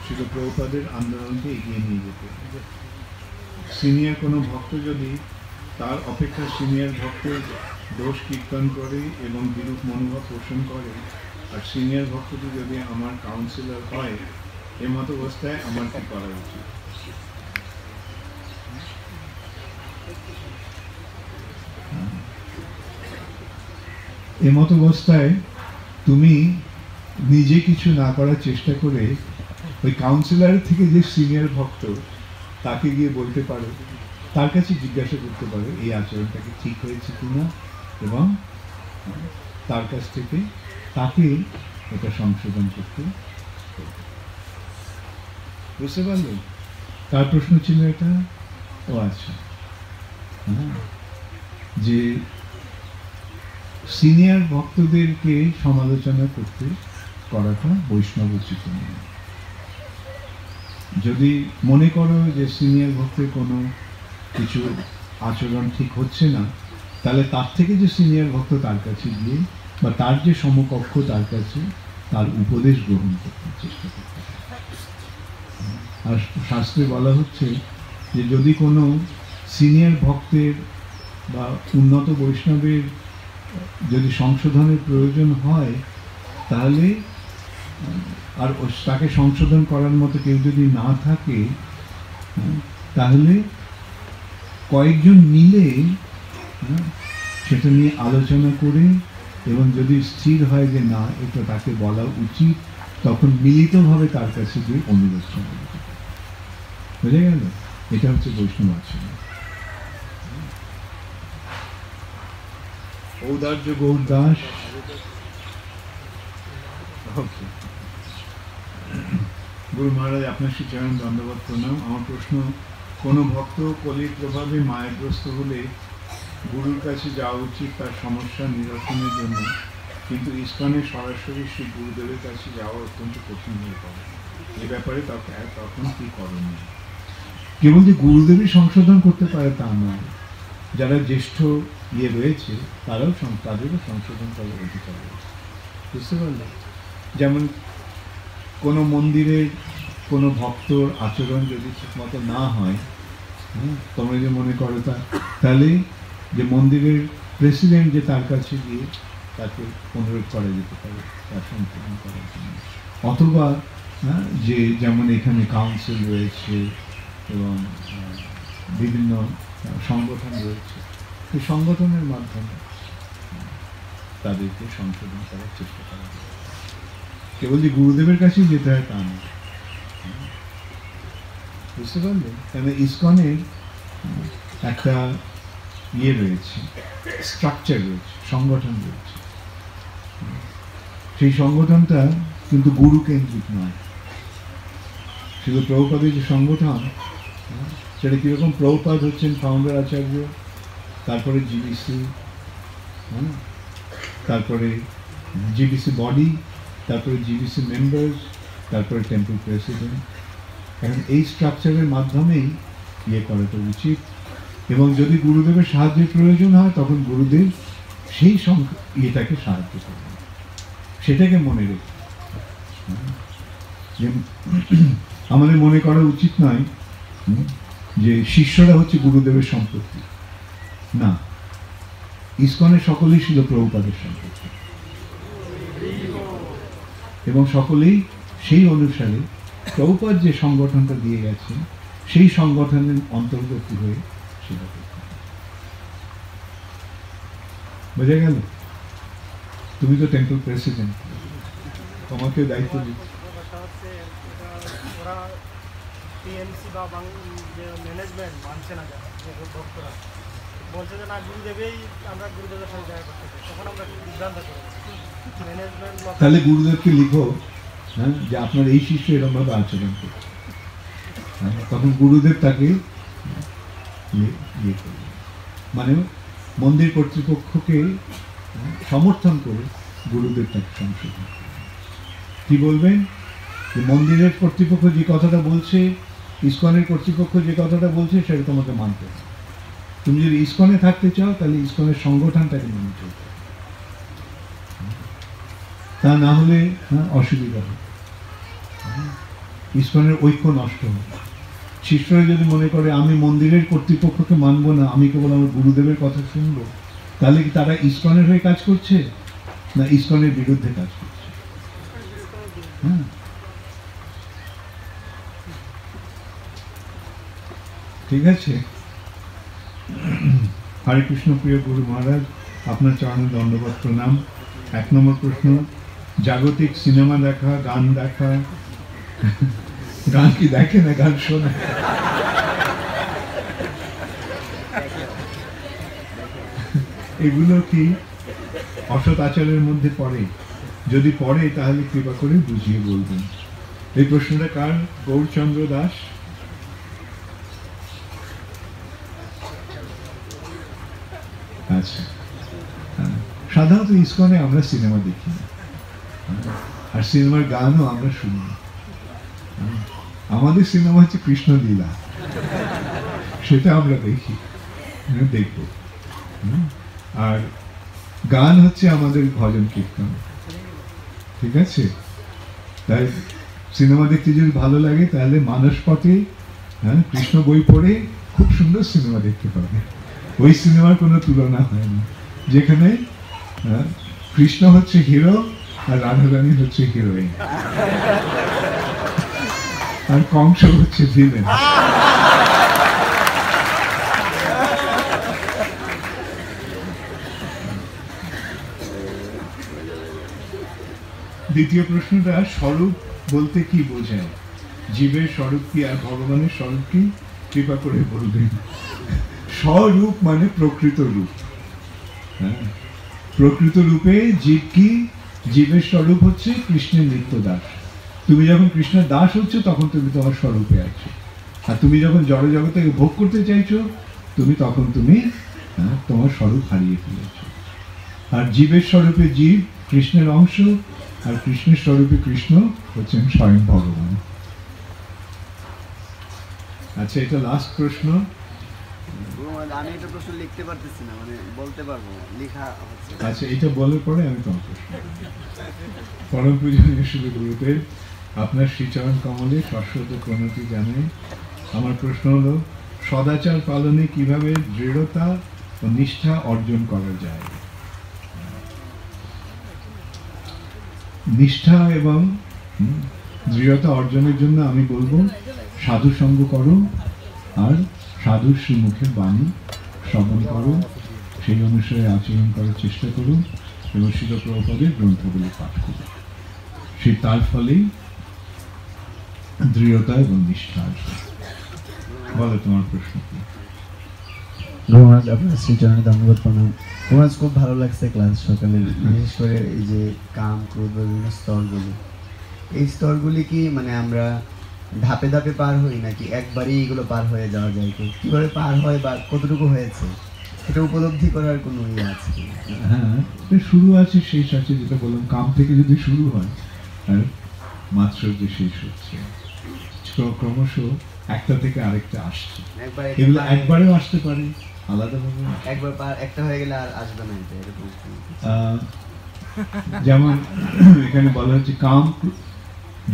শ্রীল প্রভুপাদের আন্দোলনকে এগিয়ে নিয়ে যেতে। সিনিয়র কোনো ভক্ত যদি তার অপেক্ষা সিনিয়র ভক্তের দোষ কীর্তন করে এবং বিরূপ মনোভাব পোষণ করে, আর সিনিয়র ভক্তটি যদি আমার কাউন্সিলর হয়, এমত অবস্থায় আমার কি করা উচিত? এমত অবস্থায় তুমি নিজে কিছু না করার চেষ্টা করে ওই কাউন্সিলর থেকে যে সিনিয়র ভক্ত তাকে গিয়ে বলতে পারো, তার কাছে জিজ্ঞাসা করতে পারো এই আচরণটাকে ঠিক হয়েছে কিনা, এবং তার কাছ থেকে তাকে এটা সংশোধন করতে। বুঝতে পারলে? তার প্রশ্ন ছিল এটা। ও আচ্ছা, যে সিনিয়র ভক্তদেরকে সমালোচনা করাটা বৈষ্ণব উচিত নয়। যদি মনে করো যে সিনিয়র ভক্তের কোনো কিছু আচরণ ঠিক হচ্ছে না, তাহলে তার থেকে যে সিনিয়র ভক্ত তার কাছে গিয়ে, বা তার যে সমকক্ষ তার কাছে, তার উপদেশ গ্রহণ করতে চেষ্টা করতে। আর শাস্ত্রে বলা হচ্ছে যে যদি কোনো সিনিয়র ভক্তের বা উন্নত বৈষ্ণবের যদি সংশোধনের প্রয়োজন হয়, তাহলে আর তাকে সংশোধন করার মতো কেউ যদি না থাকে, তাহলে কয়েকজন মিলে সেটা নিয়ে আলোচনা করে, এবং যদি স্থির হয় যে না এটা তাকে বলা উচিত, তখন মিলিতভাবে তার কাছে গিয়ে অনুরোধ করা। বুঝে গেল? এটা হচ্ছে বৈষ্ণব আচরণ। ঔদার্য গৌর দাস। গুরু মহারাজ, আপনার শ্রীচরণ ধন্যবাদ প্রণাম। আমার প্রশ্ন, কোনো ভক্ত কলির প্রভাবে মায়াগ্রস্ত হলে গুরুর কাছে যাওয়া উচিত তার সমস্যা নিরসনের জন্য, কিন্তু ইস্কনে সরাসরি শ্রী গুরুদেবের কাছে যাওয়া অত্যন্ত কঠিন হয়ে পড়ে। এ ব্যাপারে তখন কি করণীয়? কেবল যে গুরুদেবই সংশোধন করতে পারে তা নয়, যারা জ্যেষ্ঠ রয়েছে তাদেরও সংশোধন করার অধিকার রয়েছে। বুঝতে পারলে? যেমন কোনো মন্দিরের কোনো ভক্তর আচরণ যদি ঠিকমতো না হয়, তোমরা যে মনে করো তাহলে যে মন্দিরের প্রেসিডেন্ট যে তার কাছে গিয়ে তাকে অনুরোধ করা যেতে পারে তার সংশোধন করার জন্য। অথবা যে যেমন এখানে কাউন্সিল রয়েছে এবং বিভিন্ন সংগঠন রয়েছে, সেই সংগঠনের মাধ্যমে তাদেরকে সংশোধন করার চেষ্টা করা যায়। কেবল যে গুরুদেবের কাছেই যেতে হয় তা না। বুঝতে পারলে? কেন ইসকনের একটা রয়েছে, স্ট্রাকচার রয়েছে, সংগঠন রয়েছে। সেই সংগঠনটা কিন্তু গুরু কেন্দ্রিক নয়। শুধু প্রভুপাদের যে সংগঠন, সেটা কিরকম? প্রভুপাদ হচ্ছেন ফাউন্ডার আচার্য, তারপরে জিবিসি, তারপরে জিবিসি বডি, তারপরে জিবিসি মেম্বার্স, তারপরে টেম্পল প্রেসিডেন্ট। এখন এই স্ট্রাকচারের মাধ্যমেই করাটা উচিত। এবং যদি গুরুদেবের সাহায্যের প্রয়োজন হয়, তখন গুরুদেব সেই ইয়েটাকে সাহায্য করবেন। সেটাকে মনে রেখে যে আমাদের মনে করা উচিত নয় যে শিষ্যরা হচ্ছে গুরুদেবের সম্পত্তি। না, ইসকনের সকলেই ছিল প্রভুপাদের সম্পত্তি, এবং সকলেই সেই অনুসারে প্রভুপাদ যে সংগঠনটা দিয়ে গেছে সেই সংগঠনের অন্তর্বর্তী হয়ে সেটা করতে। বোঝা গেল? তুমি তো টেম্পল প্রেসিডেন্ট, তোমাকে দায়িত্ব দিচ্ছি। টিএমসি বা যে ম্যানেজমেন্ট মানছে না, যারা যে ভক্তরা বলছে যে না গুরুদেবেই আমরা গুরুদেবের সাথে দেখা করতে চাই, তখন আমরা সিদ্ধান্ত করি ম্যানেজমেন্ট। তাহলে গুরুদেবকে লিখো, হ্যাঁ, যে আপনার এই শিষ্য এরকমভাবে আচরণ করছে, হ্যাঁ, তখন গুরুদেব তাকে ইয়ে করবে, মানে মন্দির কর্তৃপক্ষকে সমর্থন করে গুরুদেব তাকে সংশোধন করবে। কি বলবেন? যে মন্দিরের কর্তৃপক্ষ যে কথাটা বলছে, ইসকনের কর্তৃপক্ষ যে কথাটা বলছে, সেটা তোমাকে মানতে হবে। তুমি যদি ইসকনে থাকতে চাও তাহলে ইসকনের সংগঠনটাকে মেনে চলতে হবে, তা না হলে অসুবিধা হবে, ইসকনের ঐক্য নষ্ট হবে। শিষ্যরা যদি মনে করে আমি মন্দিরের কর্তৃপক্ষকে মানবো না, আমি কেবল আমার গুরুদেবের কথা শুনবো, তাহলে কি তারা ইসকনের হয়ে কাজ করছে না ইসকনের বিরুদ্ধে কাজ করছে? হ্যাঁ, ঠিক আছে। হরে কৃষ্ণ। প্রিয় গুরু মহারাজ, আপনার চরণে দণ্ডবত প্রণাম। 1 নম্বর প্রশ্ন, জাগতিক সিনেমা দেখা, গান দেখা, গান কি দেখে না গান শোনে? এগুলো কি অসৎ আচারের মধ্যে পড়ে? যদি পড়ে তাহলে কৃপা করে বুঝিয়ে বলবেন। এই প্রশ্নটা কার? গৌরচন্দ্র দাস। আচ্ছা, সাধারণত ইসকনে আমরা সিনেমা দেখি না, আর সিনেমার গানও আমরা শুনি না। আমাদের সিনেমা হচ্ছে কৃষ্ণ লীলা, সেটা আমরা দেখি, দেখব। আর গান হচ্ছে আমাদের ভজন কীর্তন, ঠিক আছে? তাই সিনেমা দেখতে যদি ভালো লাগে তাহলে মানস পথে কৃষ্ণ বই পড়ে খুব সুন্দর সিনেমা দেখতে পাবে। ওই সিনেমার কোনো তুলনা হয় না, যেখানে কৃষ্ণ হচ্ছে হিরো আর রাধারানী হচ্ছে হিরোইন, আর কংস হচ্ছে ভিলেন। দ্বিতীয় প্রশ্নটা, স্বরূপ বলতে কি বোঝায়? জীবের স্বরূপ কি আর ভগবানের স্বরূপ কি? কৃপা করে বলবেন। স্বরূপ মানে প্রকৃত রূপ। হ্যাঁ, প্রকৃত রূপে জীব কি? জীবের স্বরূপ হচ্ছে কৃষ্ণের নিত্য দাস। তুমি যখন কৃষ্ণের দাস হচ্ছ তখন তুমি তোমার স্বরূপে আছো, আর তুমি যখন জড় জগতে ভোগ করতে চাইছো তখন তুমি তোমার স্বরূপ হারিয়ে ফেলেছ। আর জীবের স্বরূপে জীব কৃষ্ণের অংশ, আর কৃষ্ণের স্বরূপে কৃষ্ণ হচ্ছেন স্বয়ং ভগবান। আচ্ছা, এটা লাস্ট প্রশ্ন। আমি এটা প্রশ্ন লিখতে পারতেছি না, মানে বলতে পারবো লেখা হচ্ছে। আচ্ছা, এটা বলার পরে আমি তোমার প্রশ্ন। পরম পূজনীয় শ্রী গুরুদেব, আপনার শ্রীচরণ কমলে শাশ্বত প্রণতি জানাই। আমার প্রশ্ন হলো, সদাচার পালনে কিভাবে দৃঢ়তা ও নিষ্ঠা অর্জন করা যায়? নিষ্ঠা এবং দৃঢ়তা অর্জনের জন্য আমি বলবো, সাধু সঙ্গ করো, আর সাধু শ্রীমুখের বাণী শ্রবণ করো, সেই অনুসারে আচরণ করার চেষ্টা করুন, এবং শিল প্রভুপাদের গ্রন্থগুলি পাঠ করুন। তার ফলেই দৃঢ়তা এবং নিষ্ঠা আসবে। বলো তোমার প্রশ্ন কি? রোমাজ, আপনার শ্রীচরণে ধন্যবাদ প্রণাম। রোমাজ, খুব ভালো লাগছে ক্লাস সকালে, বিশেষ করে এই যে কাম ক্রোধ বা বিভিন্ন স্তরগুলি, এই স্তরগুলি কি মানে আমরা ধাপে ধাপে পার হই, নাকি একবারেই এগুলো পার হয়ে যাওয়া যায়? কিভাবে পার হয় বা কতটুকু হয়েছে এটা উপলব্ধি করার কোনো ইয়ে আছে? হ্যাঁ, শুরু আছে, শেষ আছে। যেটা বললাম, কাম থেকে যদি শুরু হয় আর মাৎসর্যে শেষ হচ্ছে, ক্রমশ একটা থেকে আরেকটা আসছে। এগুলো একবারেও আসতে পারে, আলাদাভাবে একবার একটা হয়ে গেলে আর আসবে না, এটা এরকম। যেমন এখানে বলা হচ্ছে কাম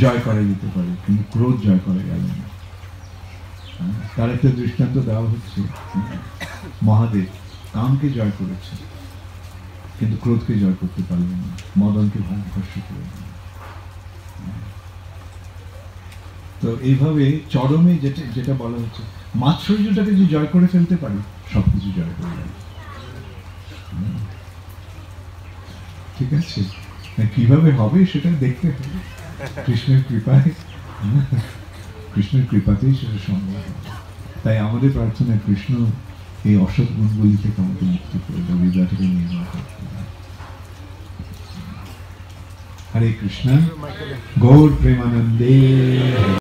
জয় করা যেতে পারে, কিন্তু ক্রোধ জয় করা গেল না। তার একটা দৃষ্টান্ত দেওয়া হচ্ছে, মহাদেব কামকে জয় করেছে কিন্তু ক্রোধকে জয় করতে পারলেন না, মদনকে ভস্ম করে দিলেন। তো এইভাবে চরমে যেটা বলা হচ্ছে, মাৎসর্যটাকে যে জয় করে ফেলতে পারি, সবকিছু জয় করে গেল। ঠিক আছে, কিভাবে হবে সেটা দেখতে হবে কৃষ্ণের কৃপায়। কৃষ্ণের কৃপাতেই সেটা সম্ভব হয়। তাই আমাদের প্রার্থনা কৃষ্ণ এই অসৎ গুণগুলি থেকে আমাকে মুক্তি করে দেবে, হৃদয়টাকে নির্মল করে দেবে। হরে কৃষ্ণ, গৌর প্রেমানন্দে।